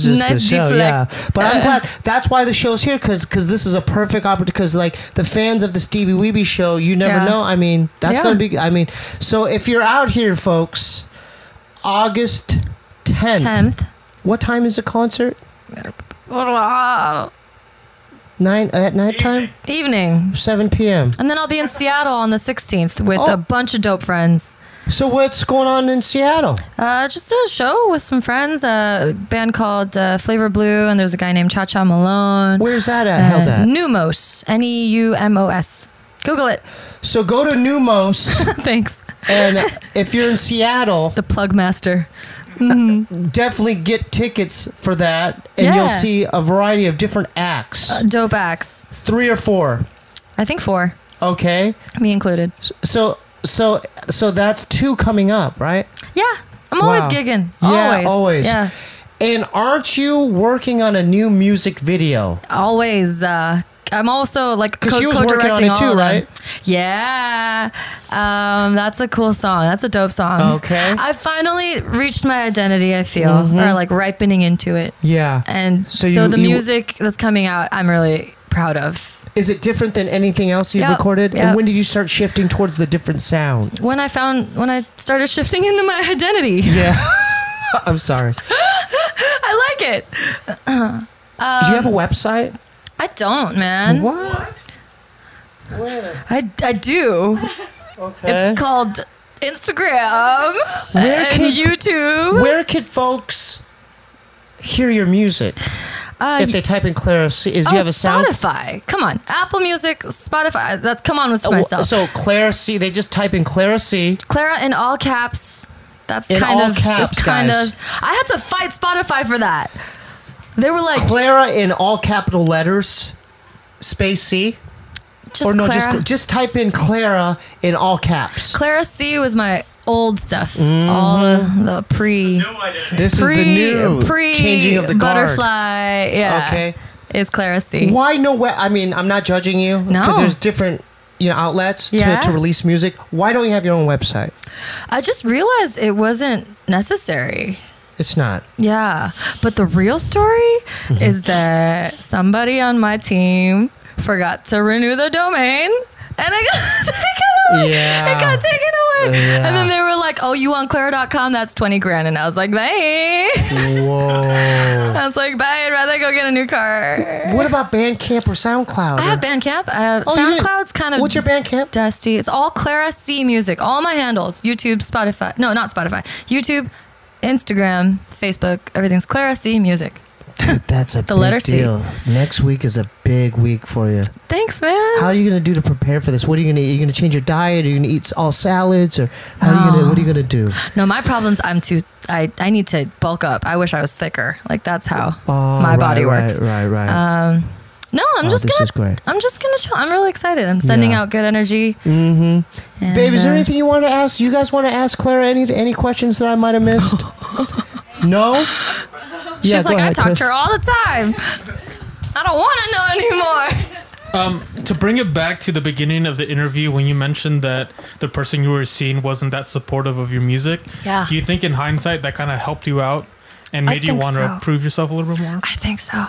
A: just
B: nice
A: the show,
B: deflect.
A: yeah. But I'm glad that's why the show's here because this is a perfect opportunity. Because like the fans of the Steebee Weebee Show, you never know. I mean, that's gonna be. I mean, so if you're out here, folks, August 10th. What time is the concert? 9 at nighttime.
B: Evening.
A: 7 p.m.
B: And then I'll be in Seattle on the 16th with a bunch of dope friends.
A: So what's going on in Seattle?
B: Just a show with some friends. A band called Flavor Blue, and there's a guy named Cha Cha Malone.
A: Where's that at? Held at?
B: Numos. Neumos. Google it.
A: So go to Numos.
B: Thanks.
A: And if you're in Seattle,
B: the plug master.
A: Definitely get tickets for that, and you'll see a variety of different acts.
B: Dope acts.
A: 3 or 4.
B: I think 4.
A: Okay.
B: Me included.
A: So that's 2 coming up, right?
B: Yeah. I'm always gigging. Always.
A: Yeah, always.
B: Yeah.
A: And aren't you working on a new music video?
B: Always. I'm also like
A: Because she was working on it too, right?
B: Yeah. That's a cool song. That's a dope song.
A: Okay.
B: I finally reached my identity, I feel, or like ripening into it.
A: Yeah.
B: And so the music that's coming out, I'm really proud of.
A: Is it different than anything else you've recorded?
B: Yep.
A: And when did you start shifting towards the different sound?
B: When I started shifting into my identity.
A: Yeah. I'm sorry.
B: I like it.
A: Do you have a website?
B: I don't, man.
A: What?
B: I do.
A: Okay.
B: It's called Instagram and YouTube.
A: Where can folks hear your music? If they type in Clara C, do you have a sound?
B: Spotify. Come on. Apple Music, Spotify. That's come on with myself.
A: So Clara C, they just type in Clara C.
B: Clara in all caps. That's
A: In
B: kind
A: all
B: of
A: caps,
B: it's kind
A: guys.
B: of I had to fight Spotify for that. They were like
A: Clara in all capital letters, space C.
B: just
A: Or no,
B: Clara.
A: just type in Clara in all caps.
B: Clara C was my old stuff. All the pre
D: New identity.
A: This is the new changing of the guard.
B: butterfly. Yeah.
A: Okay.
B: Is Clara C.
A: Why no way? I mean, I'm not judging you.
B: No.
A: Because there's different outlets
B: Yeah.
A: to release music. Why don't you have your own website?
B: I just realized it wasn't necessary.
A: It's not.
B: Yeah. But the real story is that somebody on my team forgot to renew the domain and it got taken away.
A: Yeah.
B: And then they were like, oh, you on Clara.com? That's 20 grand. And I was like, bye.
A: Whoa.
B: I was like, bye. I'd rather go get a new car.
A: What about Bandcamp or SoundCloud?
B: I have Bandcamp.
A: Oh, you did?
B: SoundCloud's kind of
A: What's your Bandcamp?
B: dusty. It's all Clara C music. All my handles. YouTube, Spotify. No, not Spotify. YouTube, Instagram, Facebook. Everything's Clara C music.
A: Dude, that's a
B: The
A: big
B: letter C.
A: deal. Next week is a big week for you.
B: Thanks, man.
A: How are you going to do to prepare for this? What are you going to eat? Are you going to change your diet? Are you going to eat all salads? Or what are you going to do?
B: No, my problem's I need to bulk up. I wish I was thicker. Like that's how
A: Oh,
B: my body works.
A: Right.
B: No,
A: This is great.
B: I'm just gonna chill. I'm really excited. I'm sending out good energy.
A: Mm-hmm.
B: And,
A: Babe, is there anything you want to ask? You guys want to ask Clara any questions that I might have missed? No?
B: She's
A: go
B: like, I
A: ahead,
B: talk
A: Chris.
B: to her all the time. I don't want to know anymore.
C: To bring it back to the beginning of the interview, when you mentioned that the person you were seeing wasn't that supportive of your music,
B: Yeah.
C: do you think in hindsight that kind of helped you out and
B: I
C: made you
B: think
C: want
B: so.
C: to prove yourself a little bit more?
B: I think so.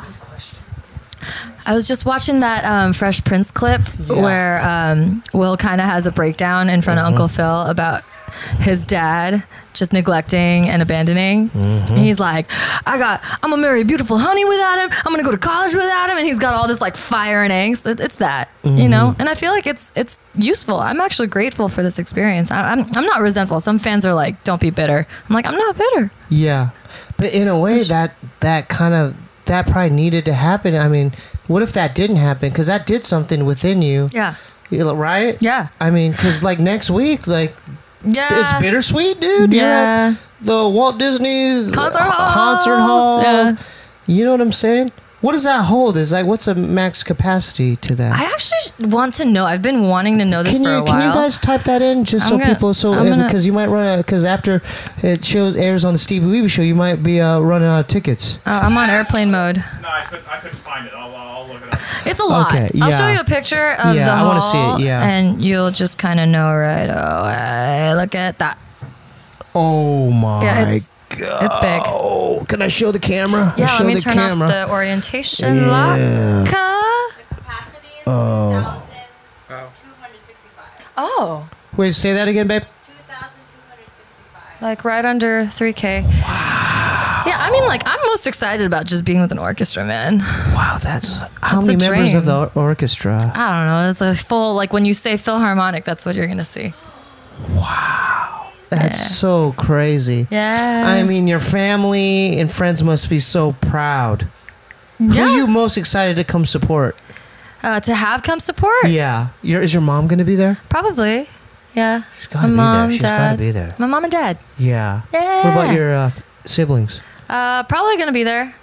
B: I was just watching that Fresh Prince clip where Will kind of has a breakdown in front of Uncle Phil about his dad just neglecting and abandoning. And he's like, I'm gonna marry a beautiful honey without him. I'm gonna go to college without him. And he's got all this like fire and angst. It's that, you know. And I feel like it's useful. I'm actually grateful for this experience. I'm not resentful. Some fans are like, don't be bitter. I'm like, I'm not bitter.
A: Yeah. But in a way, that probably needed to happen. I mean, what if that didn't happen? Because that did something within you.
B: Yeah.
A: Right?
B: Yeah.
A: I mean, because like next week, like,
B: Yeah.
A: it's bittersweet, dude. You're
B: Yeah.
A: at the Walt Disney's
B: Concert hall.
A: Concert hall.
B: Yeah.
A: You know what I'm saying? What does that hold? Is like, what's a max capacity to that?
B: I actually want to know. I've been wanting to know this for a while.
A: Can you guys type that in just because you might run because after it airs on the Steebee Weebee Show, you might be running out of tickets.
B: I'm on airplane mode.
D: No, I couldn't find it. I'll look it up.
B: It's a lot.
A: Okay,
B: I'll
A: yeah.
B: show you a picture of the
A: I
B: hall,
A: wanna see it, yeah.
B: and you'll just kind of know right away. Look at that.
A: Oh my
B: Yeah, it's big.
A: Oh, can I show the camera?
B: Yeah,
A: show
B: let me
A: the
B: turn
A: camera.
B: off the orientation
A: Yeah.
B: lock.
E: The capacity is 2,265.
B: Oh,
A: Wait, say that again, babe.
E: 2,265.
B: like right under 3K. Wow. Yeah, I mean, like, I'm most excited about just being with an orchestra, man.
A: Wow, that's how
B: That's
A: many
B: a
A: members
B: dream.
A: of the orchestra?
B: I don't know. It's a full, like, when you say Philharmonic, that's what you're going to see.
A: That's so crazy.
B: Yeah.
A: I mean, your family and friends must be so proud. Who
B: Yeah.
A: are you most excited to come support?
B: To have come support?
A: Yeah. Is your mom going to be there?
B: Probably. Yeah.
A: She's got to be there. She's got to be there.
B: My mom and dad.
A: Yeah.
B: Yeah.
A: What about your siblings?
B: Probably going to be there.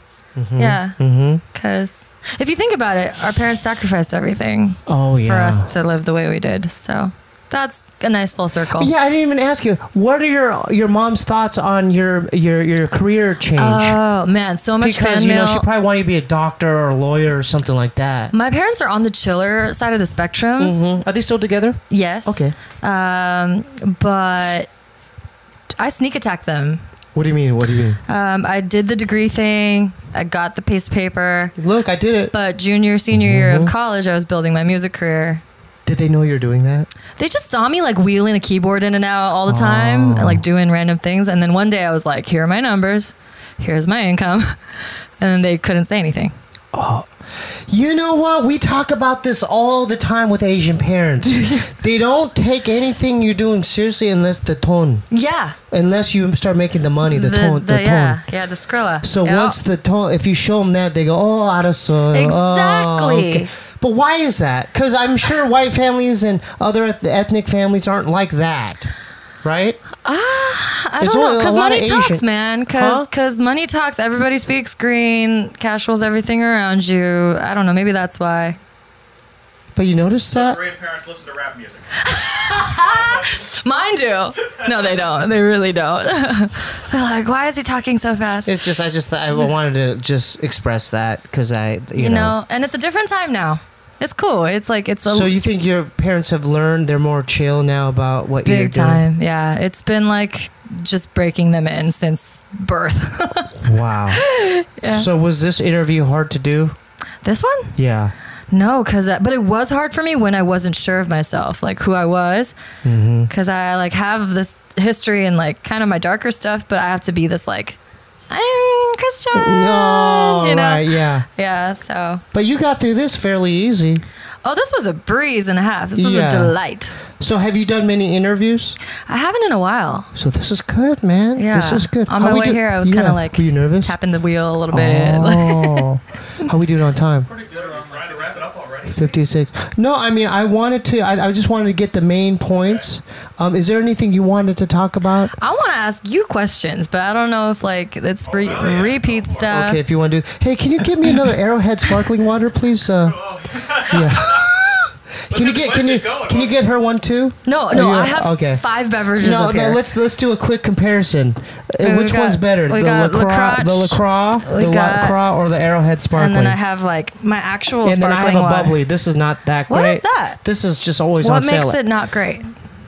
B: Yeah.
A: Mm-hmm.
B: Because if you think about it, our parents sacrificed everything
A: Oh, yeah.
B: for us to live the way we did. So That's a nice full circle.
A: Yeah, I didn't even ask you. What are your mom's thoughts on your career change?
B: Oh man, so much
A: because
B: fan mail.
A: she probably wanted you to be a doctor or a lawyer or something like that.
B: My parents are on the chiller side of the spectrum.
A: Are they still together?
B: Yes.
A: Okay.
B: But I sneak attack them.
A: What do you mean?
B: I did the degree thing. I got the piece of paper.
A: Look, I did it.
B: But junior, senior year of college, I was building my music career.
A: Did they know you're doing that?
B: They just saw me like wheeling a keyboard in and out all the time and like doing random things. And then one day I was like, here are my numbers. Here's my income. And then they couldn't say anything.
A: Oh, you know what? We talk about this all the time with Asian parents. They don't take anything you're doing seriously unless the tone.
B: Yeah.
A: Unless you start making the money, the tone.
B: Yeah, the skrilla.
A: So once the tone, if you show them that, they go, oh, 알았어.
B: Exactly.
A: Okay. But why is that? Because I'm sure white families and other ethnic families aren't like that, right?
B: I don't know, because money talks, man. Because money talks. Everybody speaks green. Cash rules everything around you. I don't know. Maybe that's why.
A: But you notice that?
D: Korean parents listen to rap music.
B: Mine do. No, they don't. They really don't. They're like, why is he talking so fast?
A: It's just, I wanted to just express that because you know.
B: And it's a different time now. It's cool. It's like,
A: So you think your parents have learned they're more chill now about what you're doing?
B: Big time. Yeah. It's been like just breaking them in since birth.
A: Wow. Yeah. So was this interview hard to do?
B: This one?
A: Yeah.
B: No, but it was hard for me when I wasn't sure of myself, like who I was, because I like have this history and like kind of my darker stuff, but I have to be this like, I'm Christian.
A: No, right, yeah.
B: Yeah, so.
A: But you got through this fairly easy.
B: Oh, this was a breeze and a half. This was a delight.
A: So have you done many interviews?
B: I haven't in a while.
A: So this is good, man.
B: Yeah.
A: This is good.
B: On my way here, I was kind of like,
A: were you nervous?
B: Tapping the wheel a little bit.
A: Oh. How we doing on time?
D: Pretty good. I'm trying to wrap it up already.
A: 56. No, I mean, I just wanted to get the main points. Is there anything you wanted to talk about?
B: I want to ask you questions, but I don't know if like it's repeat stuff.
A: Okay, if you want to do. Hey, can you give me another Arrowhead sparkling water, please? Yeah. Can you get her one too?
B: No, I have 5 beverages up here.
A: No, let's do a quick comparison. Which one's better?
B: The LaCroix,
A: or the Arrowhead sparkling?
B: And then I have like my actual
A: and then
B: sparkling
A: I have a
B: water.
A: bubbly. This is not that great.
B: What is that?
A: This is just always on sale.
B: What makes it not great?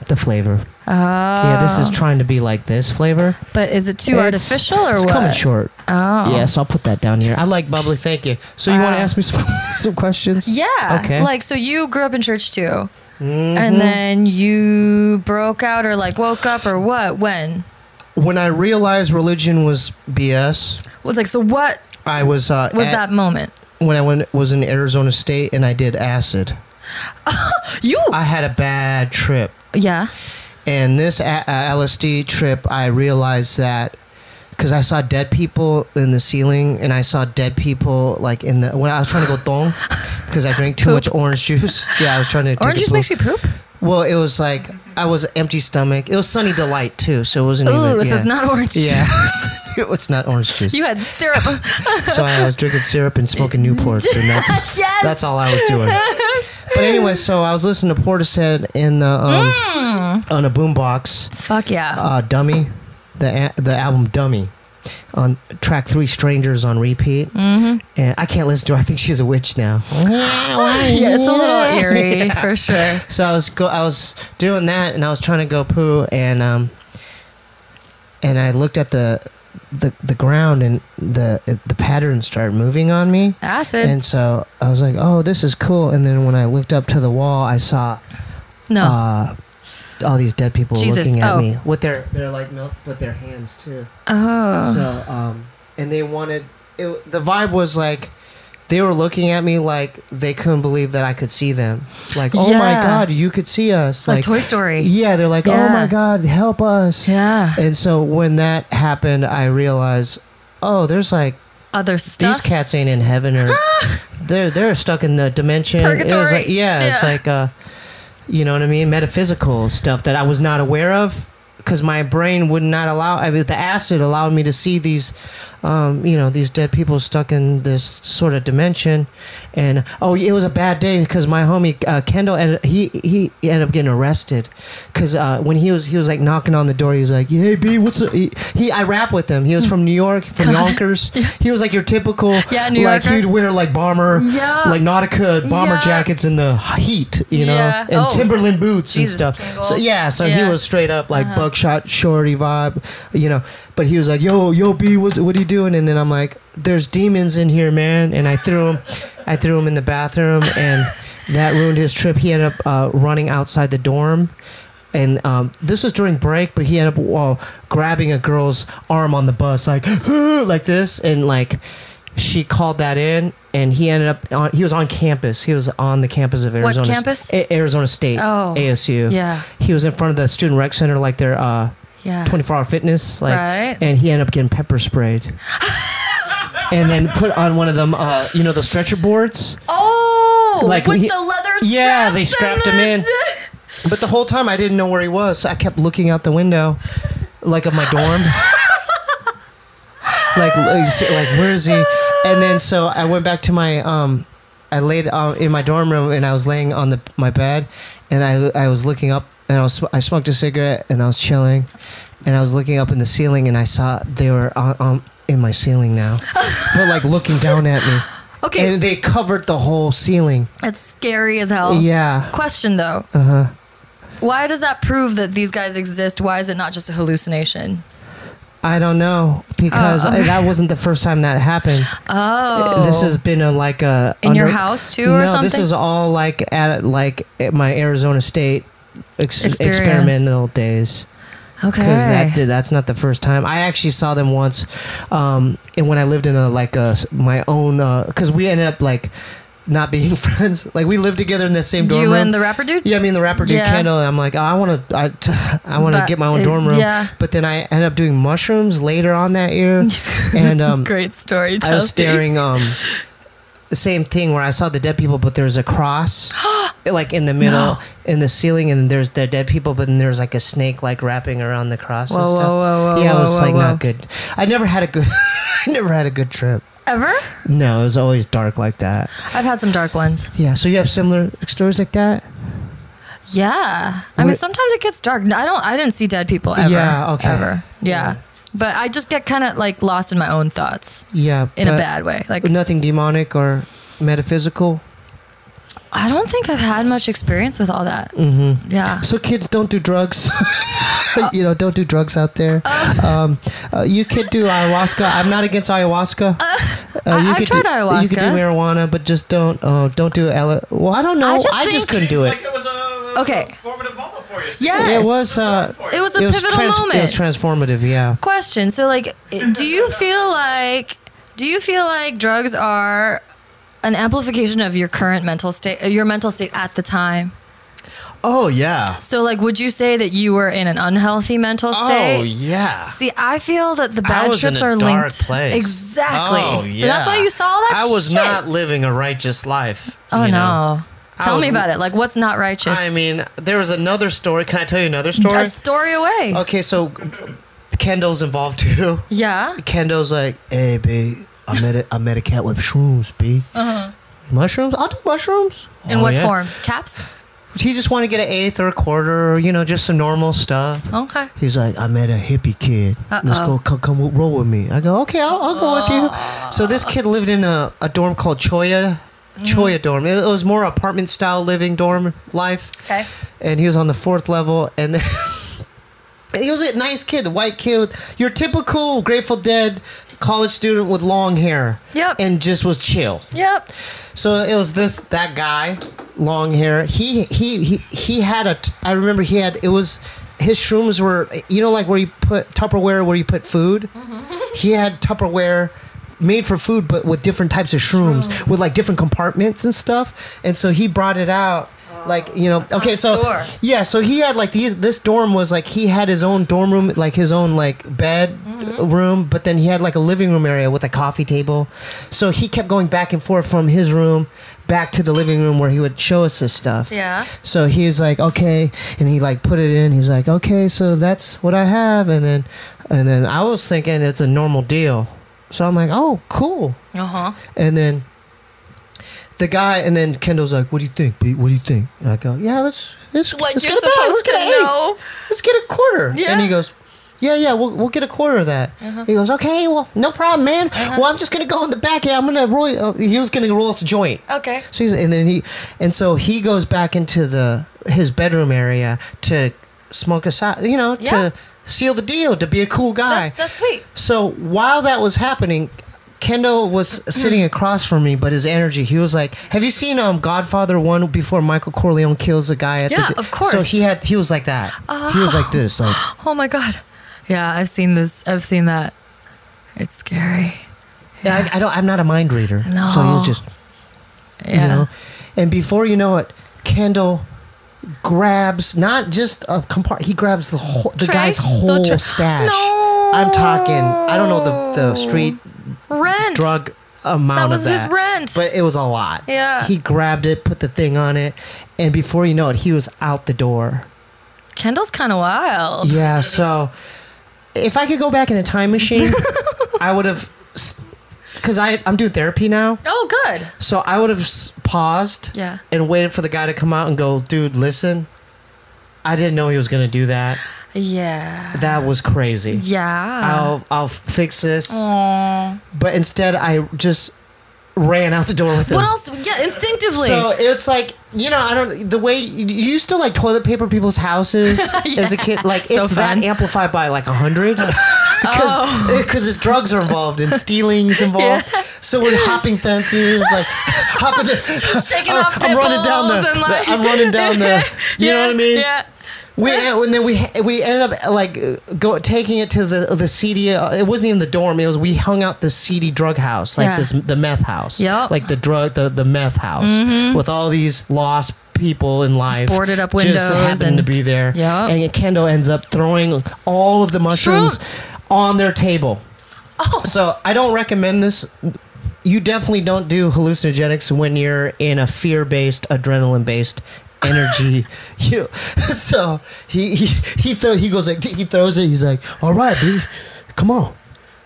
A: The flavor.
B: Oh.
A: Yeah, this is trying to be like this flavor.
B: But is it too artificial or
A: it's
B: what?
A: It's coming short.
B: Oh.
A: Yeah, so I'll put that down here. I like bubbly. Thank you. So you want to ask me some questions?
B: Yeah.
A: Okay.
B: Like, so you grew up in church too. And then you broke out or like woke up or what? When?
A: When I realized religion was BS.
B: Well, it's like, so what
A: I was
B: that moment?
A: When I was in Arizona State and I did acid. I had a bad trip.
B: Yeah.
A: And this LSD trip, I realized that because I saw dead people in the ceiling, and I saw dead people like when I was trying to go dong because I drank too much orange juice. Yeah, I was trying to.
B: Orange juice makes you poop?
A: Well, it was like I was empty stomach. It was Sunny Delight too, so it wasn't even.
B: Ooh, so it's not orange juice.
A: Yeah. It's not orange juice.
B: You had syrup.
A: So I was drinking syrup and smoking Newports, and that's all I was doing. But anyway, so I was listening to Portishead in the on a boombox.
B: Fuck yeah.
A: Dummy, the album Dummy, on track 3, Strangers on repeat. And I can't listen to her. I think she's a witch now.
B: Yeah, it's a little eerie for sure.
A: So I was doing that, and I was trying to go poo, and I looked at the ground, and the pattern started moving on me.
B: Acid.
A: And so I was like, oh, this is cool. And then when I looked up to the wall, I saw all these dead people looking at me with their like milk, with their hands too.
B: Oh.
A: So and they wanted it. The vibe was like they were looking at me like they couldn't believe that I could see them. Like, oh my God, you could see us.
B: Like Toy Story.
A: Yeah, they're like, oh my God, help us.
B: Yeah.
A: And so when that happened, I realized, oh, there's like
B: other stuff.
A: These cats ain't in heaven, or they're stuck in the dimension.
B: Purgatory.
A: It was like, it's like you know what I mean, metaphysical stuff that I was not aware of because my brain would not allow. I mean, the acid allowed me to see these these dead people stuck in this sort of dimension. And it was a bad day because my homie Kendall he ended up getting arrested because when he was like knocking on the door, he was like, "Hey B, what's up?" I rap with him. He was from New York, from Yonkers. He was like your typical
B: New
A: like
B: Yorker.
A: he'd wear like bomber like Nautica bomber jackets in the heat, and Timberland boots and stuff.
B: Kingle.
A: So he was straight up like buckshot shorty vibe, But he was like, yo B, what are you doing? And then I'm like, there's demons in here, man. And I threw him in the bathroom, and that ruined his trip. He ended up running outside the dorm. And this was during break, but he ended up grabbing a girl's arm on the bus, like like this, and like she called that in, and he ended up he was on campus. He was on the campus of Arizona.
B: What campus?
A: Arizona State.
B: Oh,
A: ASU.
B: Yeah.
A: He was in front of the student rec center, like their 24-hour fitness, like,
B: right.
A: And he ended up getting pepper sprayed, and then put on one of them, the stretcher boards.
B: Oh,
A: like
B: with the leather straps.
A: Yeah, they strapped him in. But the whole time I didn't know where he was, so I kept looking out the window, like of my dorm, like where is he? And then so I went back to my I laid in my dorm room, and I was laying on my bed, and I was looking up, and I smoked a cigarette, and I was chilling, and I was looking up in the ceiling, and I saw they were in my ceiling now, but like looking down at me.
B: Okay.
A: And they covered the whole ceiling.
B: That's scary as hell.
A: Yeah.
B: Question though. Why does that prove that these guys exist? Why is it not just a hallucination?
A: I don't know, because that wasn't the first time that happened.
B: Oh.
A: This has been
B: in your house too, or something?
A: No, this is all at my Arizona State experimental days.
B: Okay.
A: Because that's not the first time. I actually saw them once, and when I lived in my own, because we ended up not being friends. Like we lived together in the same dorm room.
B: You and the rapper dude?
A: Yeah, me and the rapper dude, Kendall. And I'm like, I want to get my own dorm room.
B: Yeah.
A: But then I ended up doing mushrooms later on that year. And
B: this is great story.
A: I was staring the same thing where I saw the dead people, but there's a cross like in the middle in the ceiling, and there's the dead people, but then there's like a snake like wrapping around the cross and stuff.
B: Whoa,
A: yeah, it was not good. I never had a good trip.
B: Ever?
A: No, it was always dark like that.
B: I've had some dark ones.
A: Yeah, so you have similar stories like that?
B: Yeah. I mean, sometimes it gets dark. I didn't see dead people ever.
A: Yeah, okay.
B: Ever. Yeah. But I just get kind of lost in my own thoughts.
A: Yeah.
B: In a bad way.
A: Nothing demonic or metaphysical?
B: I don't think I've had much experience with all that.
A: Mm-hmm.
B: Yeah.
A: So kids, don't do drugs. Don't do drugs out there. You could do ayahuasca. I'm not against ayahuasca.
B: I tried ayahuasca.
A: You could do marijuana, but just don't do well, I don't know. I just couldn't do it.
D: Like it was a formative moment for you.
B: Yes.
A: It was.
B: It was a pivotal moment.
A: It was transformative. Yeah.
B: Question. So, do you feel like drugs are an amplification of your current mental state at the time?
A: Oh yeah.
B: So would you say that you were in an unhealthy mental state?
A: Oh yeah.
B: See, I feel that the bad trips are linked.
A: Place.
B: Exactly.
A: Oh, yeah.
B: So that's why you saw that.
A: I was
B: shit.
A: not living a righteous life.
B: Oh no. Tell me about it. What's not righteous?
A: I mean, there was another story. Can I tell you another story?
B: A story away.
A: Okay, so Kendall's involved too.
B: Yeah.
A: Kendall's like, hey, B, I met a cat with shrooms, B. Mushrooms? I'll do mushrooms.
B: In what form? Caps?
A: He just wanted to get an eighth or a quarter, or, just some normal stuff.
B: Okay.
A: He's like, I met a hippie kid. Let's go, come roll with me. I go, okay, I'll go with you. So this kid lived in a dorm called Choya dorm. It was more apartment style living dorm life.
B: Okay.
A: And he was on the 4th level, and then he was a nice kid, a white kid, your typical Grateful Dead college student with long hair.
B: Yep.
A: And just was chill.
B: Yep.
A: So it was that guy, long hair. He had I remember it was, his shrooms were, where you put Tupperware, where you put food. Mm-hmm. He had Tupperware made for food, but with different types of shrooms. With different compartments and stuff. And so he brought it out. Okay, so yeah, so he had this dorm was he had his own dorm room, his own bed room, but then he had a living room area with a coffee table. So he kept going back and forth from his room back to the living room where he would show us this stuff.
B: Yeah.
A: So he was like, okay, and he put it in. He's like, okay, so that's what I have, and then I was thinking it's a normal deal. So I'm like, oh, cool. And then the guy, and then Kendall's like, what do you think, Pete? What do you think? And I go, yeah, let's
B: Like
A: let's
B: you're
A: get a bet.
B: supposed to know.
A: Let's get a quarter.
B: Yeah.
A: And he goes, yeah, we'll get a quarter of that. He goes, okay, well, no problem, man. Well, I'm just gonna go in the back. Yeah, I'm gonna roll. He was gonna roll us a joint.
B: Okay.
A: So so he goes back into his bedroom area to smoke a side, to seal the deal, to be a cool guy.
B: That's sweet.
A: So while that was happening, Kendall was sitting across from me, but his energy, he was like, have you seen Godfather 1 before Michael Corleone kills the guy at
B: Yeah, of course.
A: So he was like that. He was like this, like,
B: Oh my god. Yeah, I've seen this. I've seen that. It's scary.
A: yeah. I'm not a mind reader.
B: No.
A: So he was just,
B: Yeah.
A: and before you know it, Kendall grabs not just a compartment, he grabs the
B: Tray?
A: guy's
B: The
A: whole
B: tray.
A: stash.
B: No.
A: I'm talking, I don't know the street
B: Rent.
A: drug amount
B: That was
A: of that.
B: his rent.
A: But it was a lot.
B: Yeah.
A: He grabbed it, put the thing on it, and before you know it, he was out the door.
B: Kendall's kind of wild.
A: Yeah, so if I could go back in a time machine, I would have, because I'm doing therapy now,
B: Oh, good.
A: so I would have paused
B: Yeah.
A: and waited for the guy to come out and go, dude, listen, I didn't know he was going to do that.
B: Yeah.
A: That was crazy.
B: Yeah.
A: I'll fix this.
B: Aw.
A: But instead, I just ran out the door with him.
B: What else? Yeah, instinctively.
A: So it's like, the way you used to like toilet paper people's houses as a kid, like
B: So
A: it's
B: fun.
A: that amplified by like 100 because his drugs are involved and stealing's involved.
B: Yeah.
A: So we're hopping fences, like hopping
B: Shaking off
A: I'm running down
B: pimples and like
A: I'm running down you know what I mean?
B: Yeah.
A: And then we ended up like taking it to the seedy. It wasn't even the dorm. We hung out the seedy drug house, like the meth house.
B: Yep.
A: Like the meth house with all these lost people in life,
B: Boarded up
A: just
B: windows
A: happened to
B: and-
A: be there.
B: Yep.
A: And Kendall ends up throwing all of the mushrooms on their table.
B: Oh.
A: So I don't recommend this. You definitely don't do hallucinogenics when you're in a fear-based, adrenaline-based energy. So he goes like, he throws it. He's like, all right, dude, come on.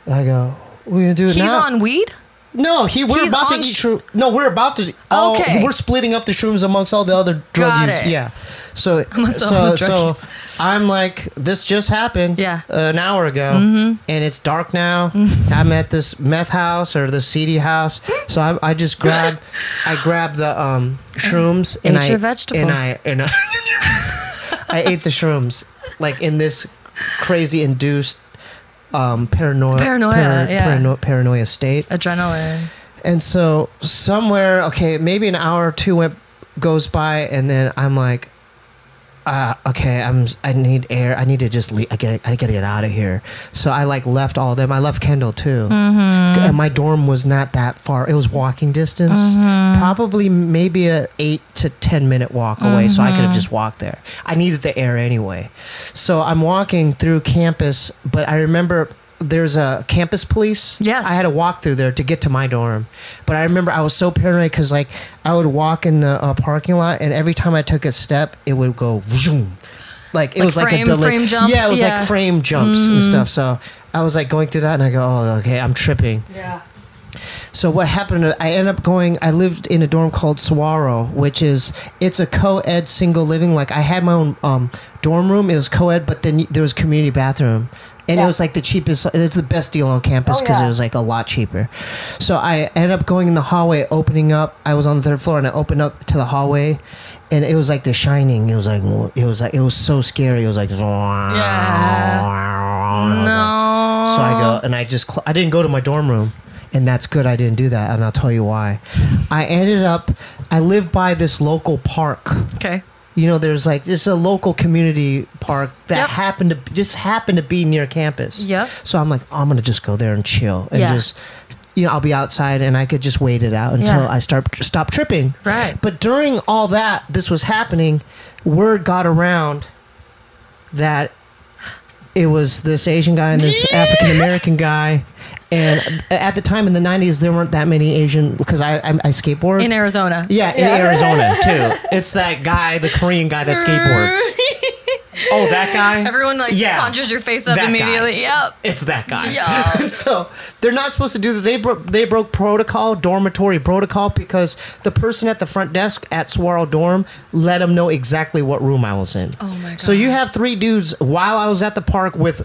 A: I go, we're gonna do it
B: He's
A: now.
B: on weed?
A: No, we're
B: He's
A: about to
B: on
A: eat shroom. No, we're about to.
B: Okay.
A: We're splitting up the shrooms amongst all the other drug
B: Got
A: users.
B: it.
A: Yeah. So
B: all the druggies.
A: I'm like, this just happened.
B: Yeah.
A: An hour ago, and it's dark now. I'm at this meth house or the seedy house. So I just grab the shrooms and
B: Ate your vegetables.
A: and I ate the shrooms like in this crazy induced paranoia state.
B: Adrenaline.
A: And so somewhere, maybe an hour or two goes by, and then I'm like, I need air. I need to just leave. I gotta get out of here. So I like left all of them. I left Kendall too. And my dorm was not that far. It was walking distance, probably maybe a 8 to 10 minute walk away. So I could have just walked there. I needed the air anyway. So I'm walking through campus, but I remember there's a campus police.
B: Yes.
A: I had to walk through there to get to my dorm. But I remember I was so paranoid because like I would walk in the parking lot, and every time I took a step, it would go zoom. Like it was like a delay.
B: frame jump?
A: Yeah, it was
B: Yeah.
A: like frame jumps and stuff. So I was like going through that, and I go, oh, okay, I'm tripping.
B: Yeah.
A: So what happened, I lived in a dorm called Saguaro, it's a co-ed single living. Like I had my own dorm room. It was co-ed, but then there was community bathroom. And it was like the cheapest, it's the best deal on campus because it was like a lot cheaper. So I ended up going in the hallway, opening up. I was on the 3rd floor, and I opened up to the hallway, and it was like The Shining. It was so scary. It was like,
B: No.
A: So I go, and I didn't go to my dorm room. And that's good I didn't do that, and I'll tell you why. I lived by this local park.
B: Okay.
A: There's a local community park that happened to be near campus.
B: Yep.
A: So I'm like, I'm going to just go there and chill and just, I'll be outside and I could just wait it out until I stop tripping.
B: Right.
A: But during all that, this was happening, word got around that it was this Asian guy and this African American guy. And at the time in the 90s, there weren't that many Asian, because I skateboard.
B: In Arizona.
A: Yeah, in Arizona, too. It's that guy, the Korean guy that skateboards. Oh, that guy?
B: Everyone conjures your face up
A: that
B: immediately.
A: guy.
B: Yep.
A: It's that guy.
B: Yeah.
A: So they're not supposed to do that. They broke protocol, dormitory protocol, because the person at the front desk at Saguaro Dorm let them know exactly what room I was in.
B: Oh my God.
A: So you have 3 dudes while I was at the park with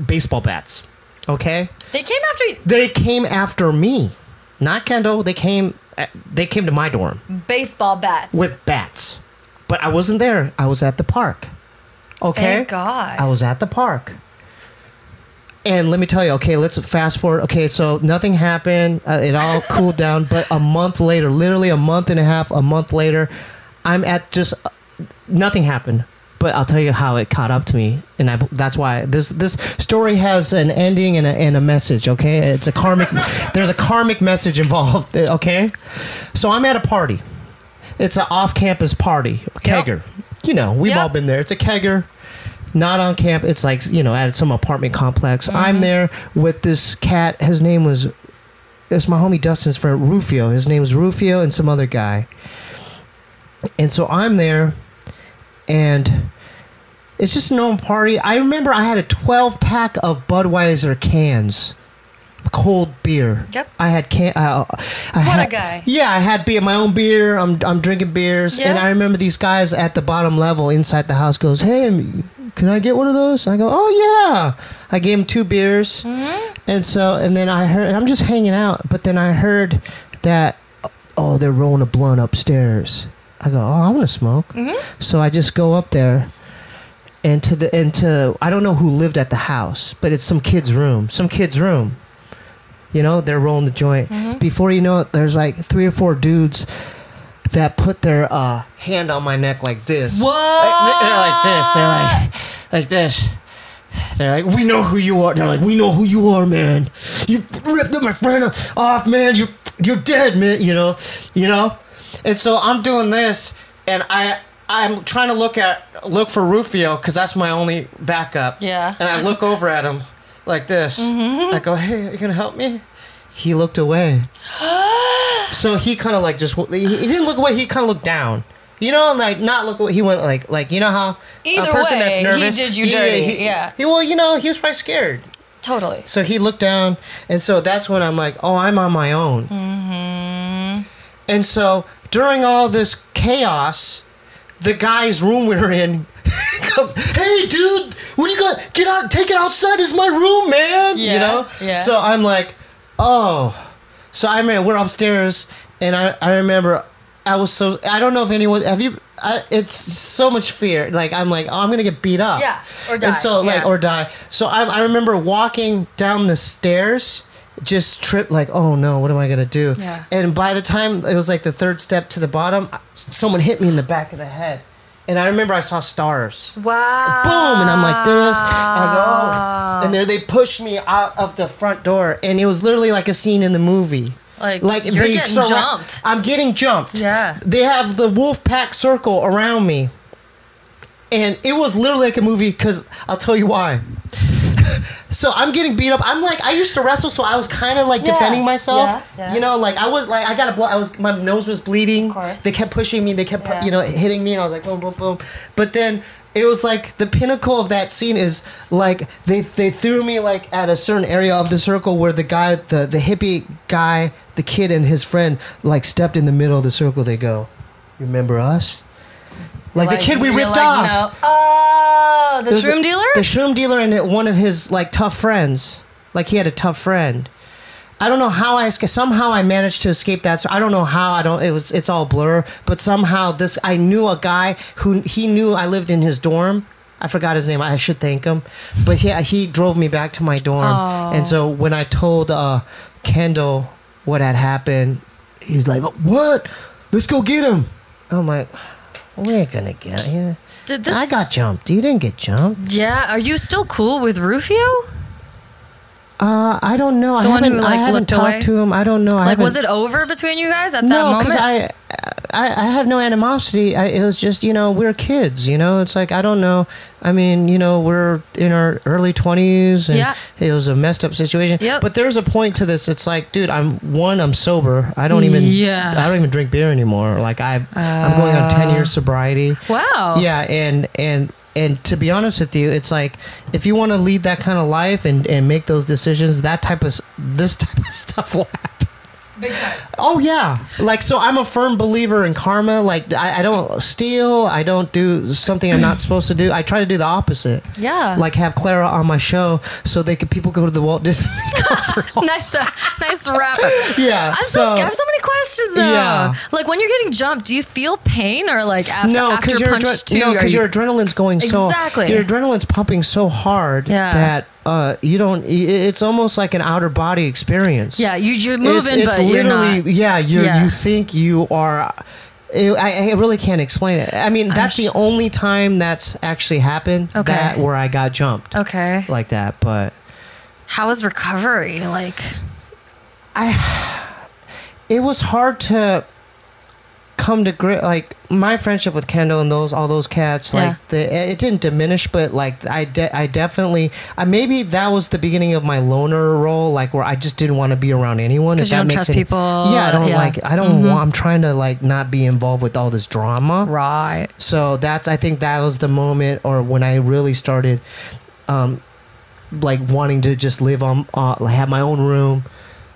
A: baseball bats. Okay?
B: They came after you.
A: They came after me. Not Kendall. They came to my dorm.
B: Baseball bats.
A: With bats. But I wasn't there. I was at the park. Okay?
B: Thank God.
A: I was at the park. And let me tell you, okay, let's fast forward. Okay, so nothing happened. It all cooled down. But a month later, literally a month and a half, a month later, I'm at just... nothing happened. But I'll tell you how it caught up to me. And that's why this story has an ending and a message, okay? It's a karmic... there's a karmic message involved, okay? So I'm at a party. It's an off-campus party, kegger. You know, we've all been there. It's a kegger, not on camp. It's like, you know, at some apartment complex. I'm there with this cat. His name was, it's my homie Dustin's friend, Rufio. His name was Rufio and some other guy. And so I'm there, and it's just a normal party. I remember I had a 12-pack of Budweiser cans. Cold beer.
B: Yep.
A: I had
B: What a guy.
A: Yeah, I had my own beer. I'm drinking beers,
B: Yeah.
A: and I remember these guys at the bottom level inside the house goes, "Hey, can I get one of those?" I go, "Oh yeah." I gave him 2 beers, and then I heard, I'm just hanging out, but then I heard that, oh, they're rolling a blunt upstairs. I go, "Oh, I want to smoke." So I just go up there. And I don't know who lived at the house, but it's some kid's room. You know, they're rolling the joint. Before you know it, there's like 3 or 4 dudes that put their hand on my neck like this.
B: What?
A: They're like this. They're like this. They're like, "We know who you are." They're like, "We know who you are, man. You ripped my friend off, man. You're dead, man." You know. And so I'm doing this, and I'm trying to look for Rufio, because that's my only backup.
B: Yeah.
A: And I look over at him like this. I go, "Hey, are you gonna help me?" He looked away. So he kind of like he didn't look away. He kind of looked down. You know, like not look away. He went like you know how
B: Either
A: a person
B: way,
A: that's nervous,
B: he did you dirty. Yeah.
A: Well, you know, he was probably scared.
B: Totally.
A: So he looked down, and so that's when I'm like, "Oh, I'm on my own." And so during all this chaos, the guy's room we were in, "Hey, dude, what do you got? Get out, take it outside. This is my room, man."
B: Yeah,
A: You know?
B: yeah.
A: So I'm like, oh. So I remember we're upstairs, and I remember I don't know if anyone, it's so much fear. Like, I'm like, oh, I'm going to get beat up.
B: Yeah, or die.
A: And so,
B: Yeah.
A: or die. So I remember walking down the stairs, just tripped, like, oh no, what am I going to do?
B: Yeah.
A: And by the time it was like the 3rd step to the bottom, someone hit me in the back of the head. And I remember I saw stars.
B: Wow.
A: Boom! And I'm like this. I go, oh. And they pushed me out of the front door. And it was literally like a scene in the movie.
B: Like you're
A: they
B: getting jumped.
A: I'm getting jumped.
B: Yeah.
A: They have the wolf pack circle around me. And it was literally like a movie, because I'll tell you why. So I'm getting beat up. I'm like, I used to wrestle, so I was kind of like defending myself.
B: Yeah.
A: You know, like I was like, I got a blood. My nose was bleeding.
B: Of course.
A: They kept pushing me. They kept,
B: Yeah.
A: hitting me, and I was like, boom, boom, boom. But then it was like the pinnacle of that scene is like they threw me like at a certain area of the circle where the guy, the hippie guy, the kid and his friend like stepped in the middle of the circle. They go, "Remember us?" Like the kid we
B: you're
A: ripped
B: like,
A: off.
B: No. Oh, the
A: It was
B: shroom dealer?
A: The shroom dealer and one of his like tough friends. Like he had a tough friend. I don't know how somehow I managed to escape that. So I don't know how. It's all blur. But somehow I knew a guy who he knew I lived in his dorm. I forgot his name. I should thank him. But he drove me back to my dorm.
B: Oh.
A: And so when I told Kendall what had happened, he's like, "What? Let's go get him." I'm like, "We ain't gonna get him." I got jumped. You didn't get jumped.
B: Yeah. Are you still cool with Rufio?
A: I don't know.
B: The one who,
A: I haven't
B: looked
A: talked
B: away?
A: to him. I don't know.
B: Like, was it over between you guys at that
A: No,
B: moment?
A: because I have no animosity. It was just, we're kids, It's like, I don't know. I mean, we're in our early 20s, and it was a messed up situation.
B: Yep.
A: But there's a point to this. It's like, dude, I'm sober. I don't even drink beer anymore. Like I'm going on 10 years sobriety.
B: Wow.
A: Yeah, and and to be honest with you, it's like if you want to lead that kind of life and make those decisions, this type of stuff will happen.
B: Big time.
A: Oh yeah, like so I'm a firm believer in karma. Like I don't steal, I don't do something I'm not supposed to do. I try to do the opposite.
B: Yeah.
A: Like have Clara on my show so people go to the Walt Disney concert.
B: nice wrap.
A: Yeah.
B: I have so many questions though.
A: Yeah.
B: Like when you're getting jumped, do you feel pain or like after punch two?
A: No, because your adrenaline's going
B: Exactly.
A: your adrenaline's pumping so hard that you don't. It's almost like an outer body experience.
B: Yeah, you're moving,
A: it's
B: but you're not.
A: Yeah, you think you are. I really can't explain it. I mean, that's the only time that's actually happened.
B: Okay.
A: That where I got jumped.
B: Okay.
A: Like that, but
B: how was recovery? Like,
A: it was hard to come to grip. Like my friendship with Kendall and all those cats, like it didn't diminish, but like I definitely maybe that was the beginning of my loner role, like where I just didn't want to be around anyone.
B: Because you don't trust people.
A: Yeah, I don't want. I'm trying to like not be involved with all this drama.
B: Right.
A: So I think that was the moment, or when I really started, like wanting to just live on, have my own room.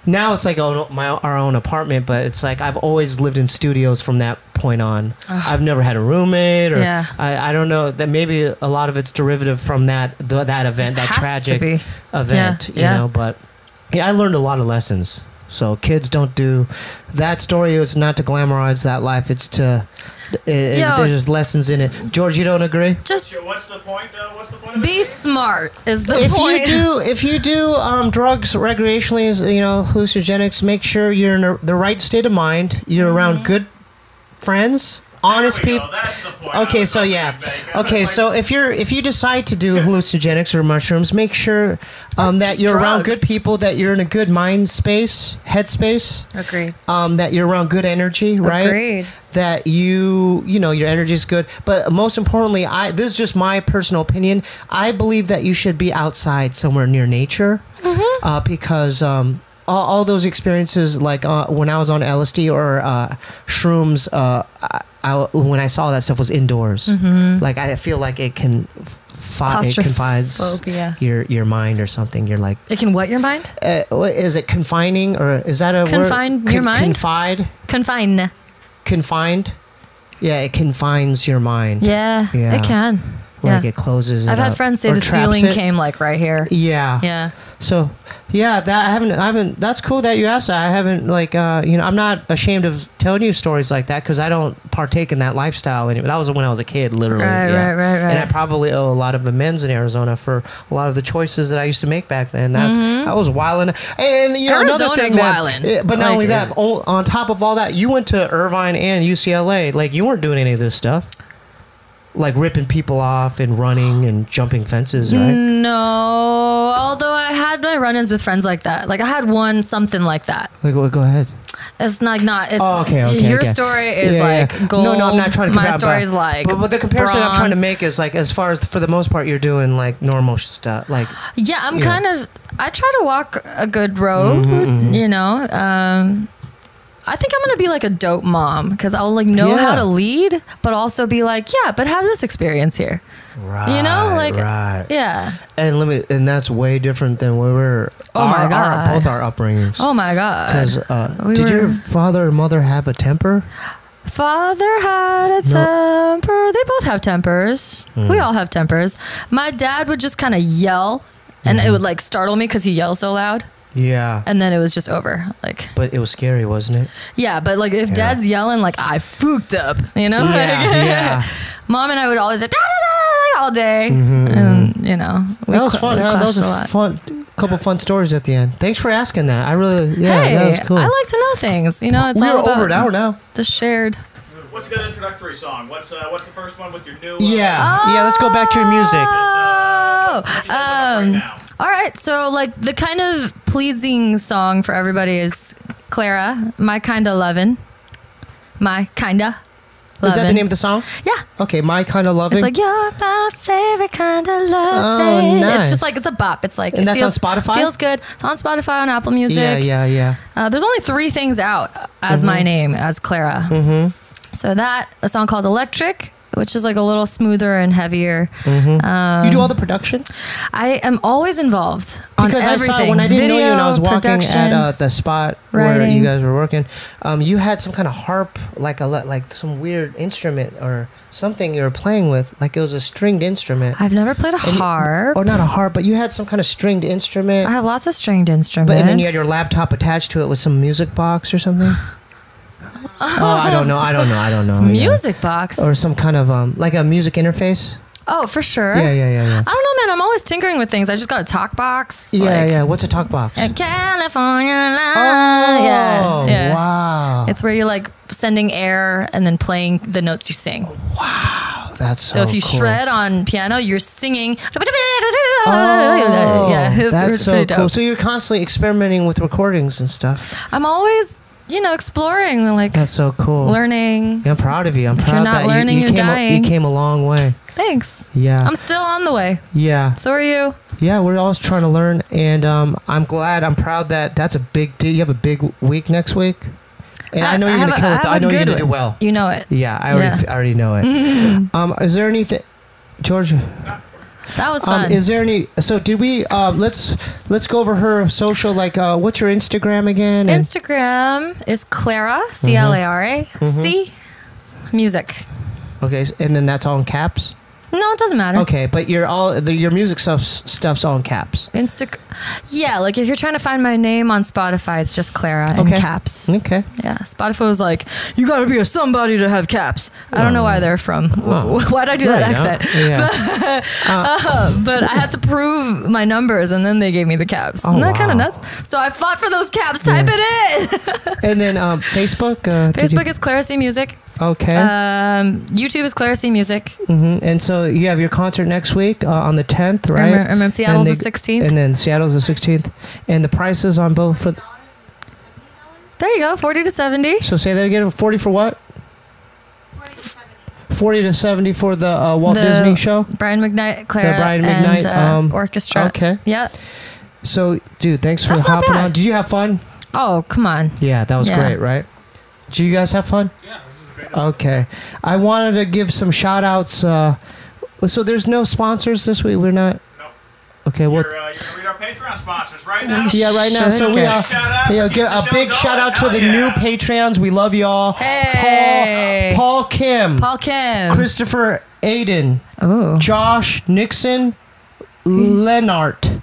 A: Now it's like our own apartment, but it's like I've always lived in studios from that point on. I've never had a roommate, or I don't know, that maybe a lot of it's derivative from that event, that tragic event, you know. But I learned a lot of lessons. So kids, don't do that. Story is not to glamorize that life. It's to there's lessons in it. George, you don't agree?
D: What's the point? What's the point of
B: be
D: it?
B: smart is the point.
A: If you do drugs recreationally, hallucinogenics, make sure you're in the right state of mind. You're around good friends, honest people.
D: That's the point.
A: Okay, so so if you decide to do hallucinogenics or mushrooms, make sure that you're around good people, that you're in a good mind space, headspace.
B: Agreed.
A: That you're around good energy, right?
B: Agreed.
A: That your energy is good, but most importantly, this is just my personal opinion. I believe that you should be outside somewhere near nature, because all those experiences, like when I was on LSD or shrooms, when I saw that stuff was indoors. Like I feel like it confines your mind or something. You're like,
B: it can what your mind?
A: Is it confining, or is that a
B: confine
A: word?
B: Your mind?
A: Confined. Yeah, it confines your mind.
B: Yeah. It can.
A: Like it closes.
B: I've had friends say the ceiling came like right here.
A: Yeah. So that I haven't. That's cool that you asked that. I haven't I'm not ashamed of telling you stories like that, because I don't partake in that lifestyle anymore. That was when I was a kid, literally.
B: Right.
A: And I probably owe a lot of amends in Arizona for a lot of the choices that I used to make back then. I was wilding. And another thing, but not only that, on top of all that, you went to Irvine and UCLA. Like you weren't doing any of this stuff. Like ripping people off and running and jumping fences, right?
B: No, although I had my run-ins with friends like that. Like I had something like that.
A: Like, go ahead.
B: It's not. It's,
A: okay.
B: Your story is gold.
A: No, I'm not trying to compare.
B: My story is like.
A: But the comparison
B: bronze.
A: I'm trying to make is like, as far as for the most part, you're doing like normal stuff. Like.
B: Yeah, I'm kind of. I try to walk a good road. You know. I think I'm gonna be like a dope mom, because I'll know how to lead, but also be like, but have this experience here.
A: Right.
B: You know,
A: right.
B: Yeah.
A: And that's way different than we were.
B: Oh my God.
A: Both our upbringings.
B: Oh my God.
A: Because did your father or mother have a temper?
B: Father had a temper. They both have tempers. We all have tempers. My dad would just kind of yell, and it would startle me because he yells so loud.
A: Yeah.
B: And then it was just over.
A: But it was scary, wasn't it?
B: Yeah, but if dad's yelling, I fucked up, you know?
A: Yeah.
B: Mom and I would always all day. And,
A: that was fun. That was a couple fun stories at the end. Thanks for asking that. I really, that was cool.
B: I like to know things. It's
A: we're
B: all about
A: over an hour now.
B: The shared.
D: What's a good introductory song? What's the first one with your new?
A: Let's go back to your music.
B: All right, so the kind of pleasing song for everybody is Clara, My Kinda Lovin'. My Kinda Lovin'.
A: Is that the name of the song?
B: Yeah.
A: Okay, My Kinda Lovin'.
B: It's you're my favorite kind of lovin'.
A: Oh, nice.
B: It's just it's a bop. It's
A: and that's on Spotify?
B: Feels good. It's on Spotify, on Apple Music.
A: Yeah.
B: There's only 3 things out as my name, as Clara. So a song called Electric, which is like a little smoother and heavier.
A: You do all the production?
B: I am always involved on
A: Because
B: everything.
A: I saw when I didn't know you and I was walking
B: production,
A: at the spot where
B: writing.
A: you guys were working, you had some kind of harp, like some weird instrument or something you were playing with, like it was a stringed instrument.
B: I've never played a harp.
A: Or not a harp, but you had some kind of stringed instrument.
B: I have lots of stringed instruments.
A: But and then you had your laptop attached to it with some music box or something. I don't know.
B: Music box?
A: Or some kind of like a music interface.
B: Oh, for sure.
A: Yeah.
B: I don't know, man. I'm always tinkering with things. I just got a talk box.
A: Yeah. What's a talk box?
B: A California line.
A: Oh,
B: yeah.
A: Wow.
B: It's where you're like sending air and then playing the notes you sing.
A: Wow, that's
B: So if you
A: cool.
B: shred on piano, you're singing.
A: Oh,
B: yeah,
A: that's
B: it's
A: so
B: pretty
A: cool.
B: dope.
A: So you're constantly experimenting with recordings and stuff.
B: I'm always, exploring, like
A: That's so cool.
B: learning.
A: Yeah, I'm proud of you. I'm
B: If
A: proud
B: you're not
A: that
B: learning,
A: you
B: you're
A: came
B: dying.
A: you came a long way.
B: Thanks.
A: Yeah.
B: I'm still on the way.
A: Yeah.
B: So are you.
A: Yeah, we're always trying to learn, and I'm proud that that's a big deal. You have a big week next week, and I know you're gonna kill it. I know you're gonna do well.
B: You know it.
A: Yeah, I already know it. Is there anything, George?
B: That was fun.
A: Is there any? So did we? Let's go over her social. Like, what's your Instagram again? And-
B: Instagram is Clara, Clara, C, music.
A: Okay, and then that's all in caps.
B: No, it doesn't matter.
A: Okay, but your music stuff's all in caps.
B: Yeah, like if you're trying to find my name on Spotify, it's just Clara in caps.
A: Okay.
B: Yeah, Spotify was like, you gotta be a somebody to have caps. I don't know why they're from. Why'd I do that accent?
A: Yeah.
B: But I had to prove my numbers, and then they gave me the caps. Isn't that kind of nuts? So I fought for those caps. Type it in.
A: And then Facebook.
B: Facebook is Clara C Music.
A: Okay.
B: YouTube is Clara C Music.
A: And so you have your concert next week on the 10th, right?
B: And then Seattle's the 16th.
A: And then Seattle's the 16th. And the prices on both for.
B: There you go, 40 to 70.
A: So say that again. 40 for what? 40 to 70 for the Walt Disney show.
B: Brian McKnight, Clara,
A: The Brian McKnight,
B: and orchestra.
A: Okay.
B: Yeah.
A: So, dude, thanks for
B: That's not
A: hopping
B: bad.
A: on. Did you have fun?
B: Oh, come on.
A: Yeah, that was great, right? Did you guys have fun?
D: Yeah, this is a great.
A: Okay. I wanted to give some shout outs. So there's no sponsors this week? We're not?
D: No.
A: Okay, well.
D: You're going to read our Patreon sponsors right now.
A: Yeah, right now. So we
D: Give
A: a big shout out to the new Patreons. We love you all.
B: Hey.
A: Paul Kim.
B: Paul Kim.
A: Christopher Aiden.
B: Oh.
A: Josh Nixon. Lennart.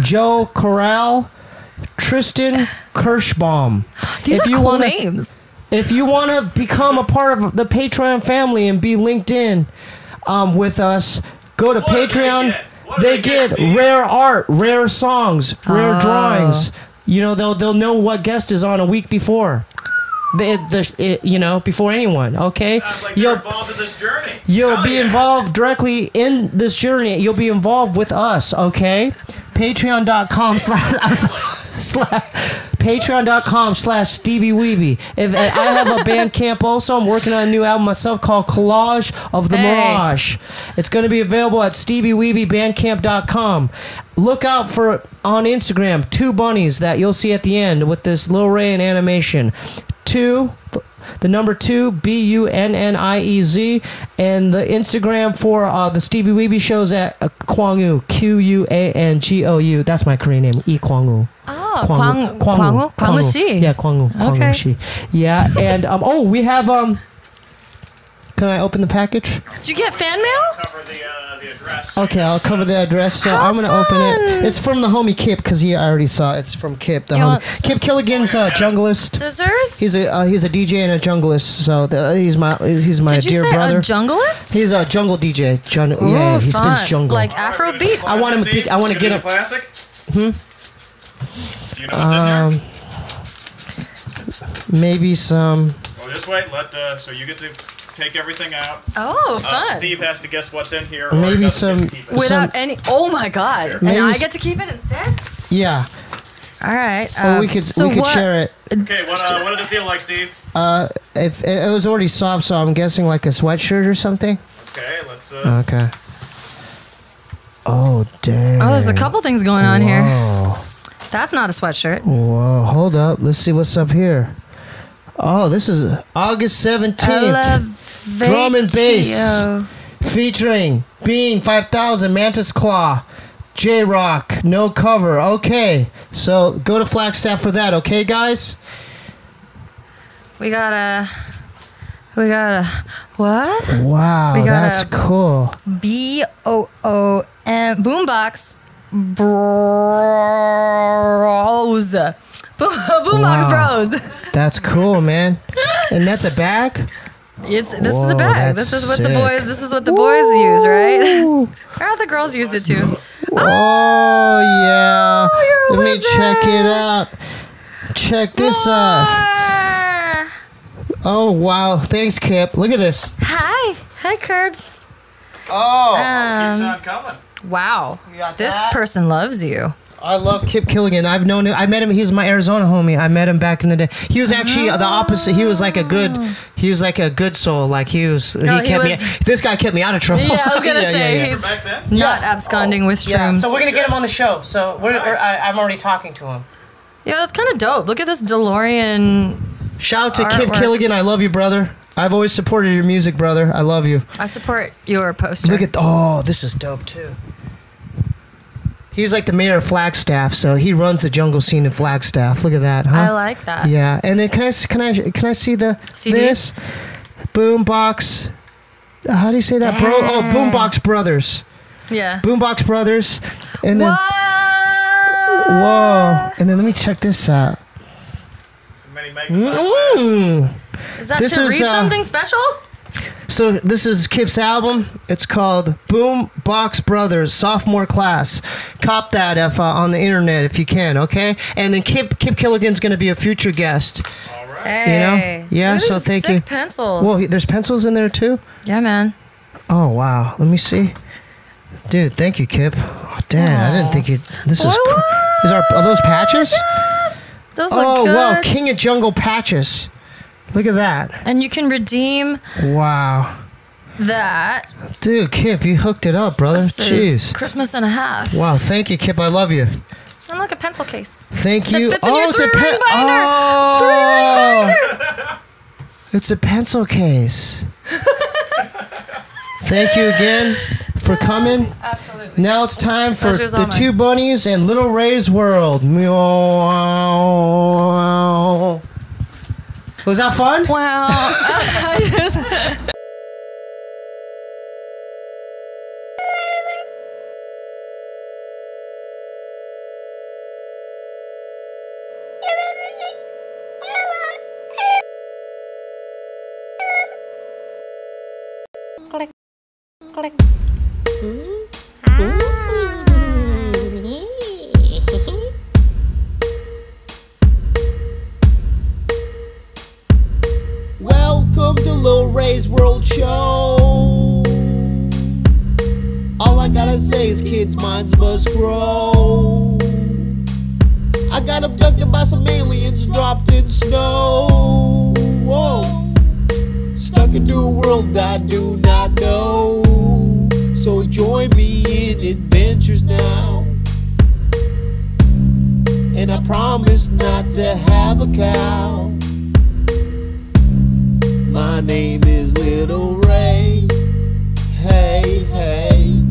A: Joe Corral. Tristan Kirschbaum.
B: These are cool names.
A: If you want to become a part of the Patreon family and be linked in with us, go to Patreon. They get rare art, rare songs, rare drawings. They'll know what guest is on a week before. Before anyone. Okay.
D: Sounds like you're involved in this journey.
A: You'll be involved directly in this journey. You'll be involved with us. Okay. Patreon.com/Steebee Weebee. If I have a band camp also, I'm working on a new album myself called Collage of the Mirage. It's going to be available at SteebieWeebieBandcamp.com. Look out for on Instagram 2 bunnies that you'll see at the end with this Lil Ray and animation. 2, the number 2, BUNNIEZ, and the Instagram for the Steebee Weebie Shows at Kwangu, QUANGOU. That's my Korean name, Kwangu.
B: Oh, Kwangu Shi.
A: Yeah, Kwangu.
B: Okay.
A: Shi. Yeah, and we have Can I open the package?
B: Did you get fan mail?
D: Cover the address.
A: Okay, I'll cover the address. So
B: How
A: I'm gonna open it.
B: fun.
A: It's from the homie Kip because I already saw it. It's from Kip, the
B: You
A: homie.
B: want
A: Kip Killigan's junglist.
B: Scissors?
A: He's a DJ and a junglist. So he's my
B: Did you
A: dear
B: say
A: brother.
B: a junglist?
A: He's a jungle DJ.
B: Ooh,
A: Yeah, he
B: fun.
A: spins jungle.
B: Like Afro beats.
A: I want him to- I wanna get him-
D: Classic. Do you know what's in there?
A: Maybe some.
D: Well, just wait. So you get to take everything out.
B: Oh, fun.
D: Steve has to guess what's in here. Or
A: Maybe
D: doesn't get
A: some-
D: to keep it.
B: Without any. Oh my God.
A: Maybe
B: And I
A: s-
B: get to keep it instead?
A: Yeah.
B: All right.
A: Or we could share it.
D: Okay, what did it feel like, Steve?
A: If it was already soft, so I'm guessing like a sweatshirt or something.
D: Okay, let's.
A: Okay. Oh damn.
B: Oh, there's a couple things going on here.
A: Whoa.
B: That's not a sweatshirt.
A: Whoa, hold up. Let's see what's up here. Oh, this is August 17th.
B: I love
A: Drum and bass.
B: Vatio.
A: Featuring Being 5000, Mantis Claw, J-Rock, no cover. Okay, so go to Flagstaff for that, okay, guys?
B: We got a what?
A: Wow,
B: We got
A: that's
B: a-
A: cool.
B: BOOM Boombox Bros. Boombox
A: Wow.
B: Bros.
A: That's cool, man. And that's a bag?
B: This is a
A: Whoa,
B: bag.
A: that's
B: This is what
A: sick.
B: the boys use, right? Or the girls used it too.
A: Oh, yeah.
B: you're a
A: Let me
B: wizard.
A: check it out. Check this out. Oh, wow. Thanks, Kip. Look at this.
B: Hi, Curbs.
A: Oh,
D: Keeps on coming.
B: Wow.
A: You got
B: This
A: that?
B: person loves you.
A: I love Kip Killigan. I've known him. I met him. He was my Arizona homie. I met him back in the day. He was actually the opposite. He was like a good. He was like a good soul. Like he was. He
B: No, he
A: kept me.
B: was-
A: This guy kept me out of trouble.
B: Yeah, I was gonna say
D: From back then?
B: he's not absconding with
A: Yeah,
B: shrooms.
A: so we're gonna get him on the show. So I'm already talking to him.
B: Yeah, that's kind of dope. Look at this DeLorean.
A: Shout out to Kip
B: Artwork.
A: Killigan. I love you, brother. I've always supported your music, brother. I love you.
B: I support your poster.
A: Look at this is dope too. He's like the mayor of Flagstaff, so he runs the jungle scene in Flagstaff. Look at that, huh?
B: I like that.
A: Yeah, and then can I see the
B: CD?
A: this Boombox? How do you say that, bro? Oh,
B: Dang.
A: Boombox Brothers.
B: Yeah.
A: Boombox Brothers, and then
B: What?
A: whoa, and then let me check this out.
D: So many magnifying glass.
B: Is that
A: This
B: to
A: is,
B: read something special?
A: So this is Kip's album. It's called Boombox Brothers Sophomore Class. Cop that on the internet if you can, okay? And then Kip Killigan's gonna be a future guest.
D: All right.
B: Hey.
A: Yeah,
B: Look at
A: so
B: these
A: thank
B: sick
A: you.
B: pencils.
A: Whoa, there's pencils in there too.
B: Yeah, man.
A: Oh wow, let me see. Dude, thank you, Kip. Oh, damn, I didn't think it. This is.
B: What?
A: Are those patches?
B: Yes. Those look
A: Oh
B: good.
A: wow, King of Jungle patches. Look at that.
B: And you can redeem
A: Wow,
B: that.
A: dude, Kip, you hooked it up, brother.
B: This is
A: Jeez.
B: Christmas and a half.
A: Wow, thank you, Kip. I love you.
B: And look, a pencil case.
A: Thank
B: That
A: you.
B: fits in your
A: it's a
B: three-ring binder.
A: Oh, it's a pencil case. Thank you again for coming.
B: Absolutely.
A: Now it's time for
B: Pleasure's
A: the
B: all mine.
A: two bunnies and Little Ray's World. Meow. Was that fun?
B: Wow.
A: Welcome to Lil Ray's World Show. All I gotta say is kids' minds must grow. I got abducted by some aliens and dropped in snow. Whoa. Stuck into a world I do not know. So join me in adventures now. And I promise not to have a cow. My name is Little Ray. Hey, hey.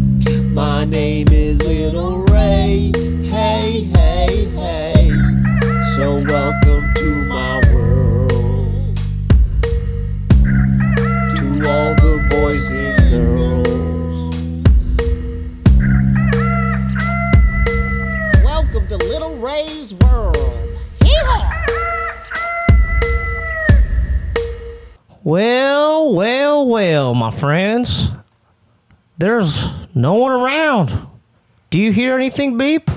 A: My name is Little Ray. Hey, hey, hey. So welcome to my world. To all the boys and girls. Welcome to Little Ray's World. Hee-haw! Well, my friends. There's no one around. Do you hear anything beep?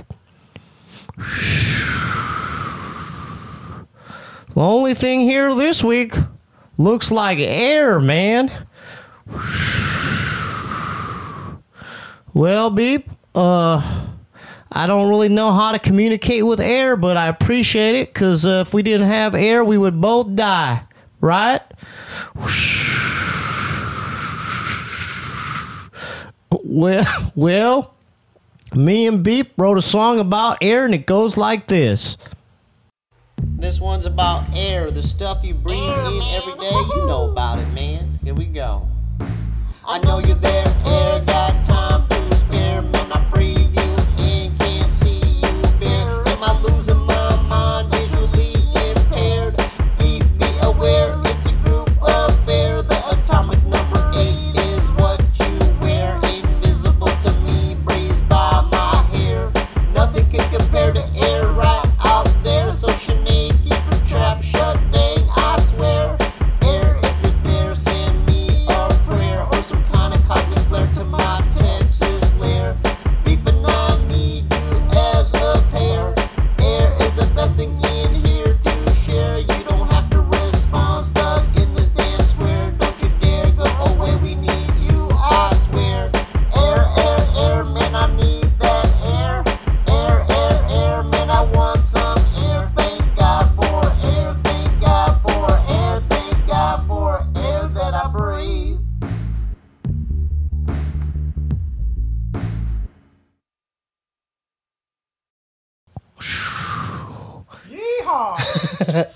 A: The only thing here this week looks like air, man. Well, beep, I don't really know how to communicate with air, but I appreciate it, because if we didn't have air, we would both die, right? Well, me and Beep wrote a song about air, and it goes like this. This one's about air, the stuff you breathe in every day. You know about it, man.
F: Here we go. I know you're there, air, got time to spare. Man, I breathe you in, can't see you bare. Am I losing my mind, visually impaired? Be aware, it's a group affair. The atomic number 8 is what you wear. Invisible to me, breezed by my hair. Nothing can compare to air right out there. So Sinead, keep your trap shut, dang, I swear. Air, if you're there, send me a prayer or some kind of cosmic flare to my Texas lair. Beeping, I need you as a pair. Air is the best thing in here to share. You don't have to respond, stuck in this damn square. Don't you dare go away, we need you, I swear. Air, man, I need that air. Air, man, I want some air. Thank God for air, thank God for air, thank God for air that I breathe.
D: Yeehaw!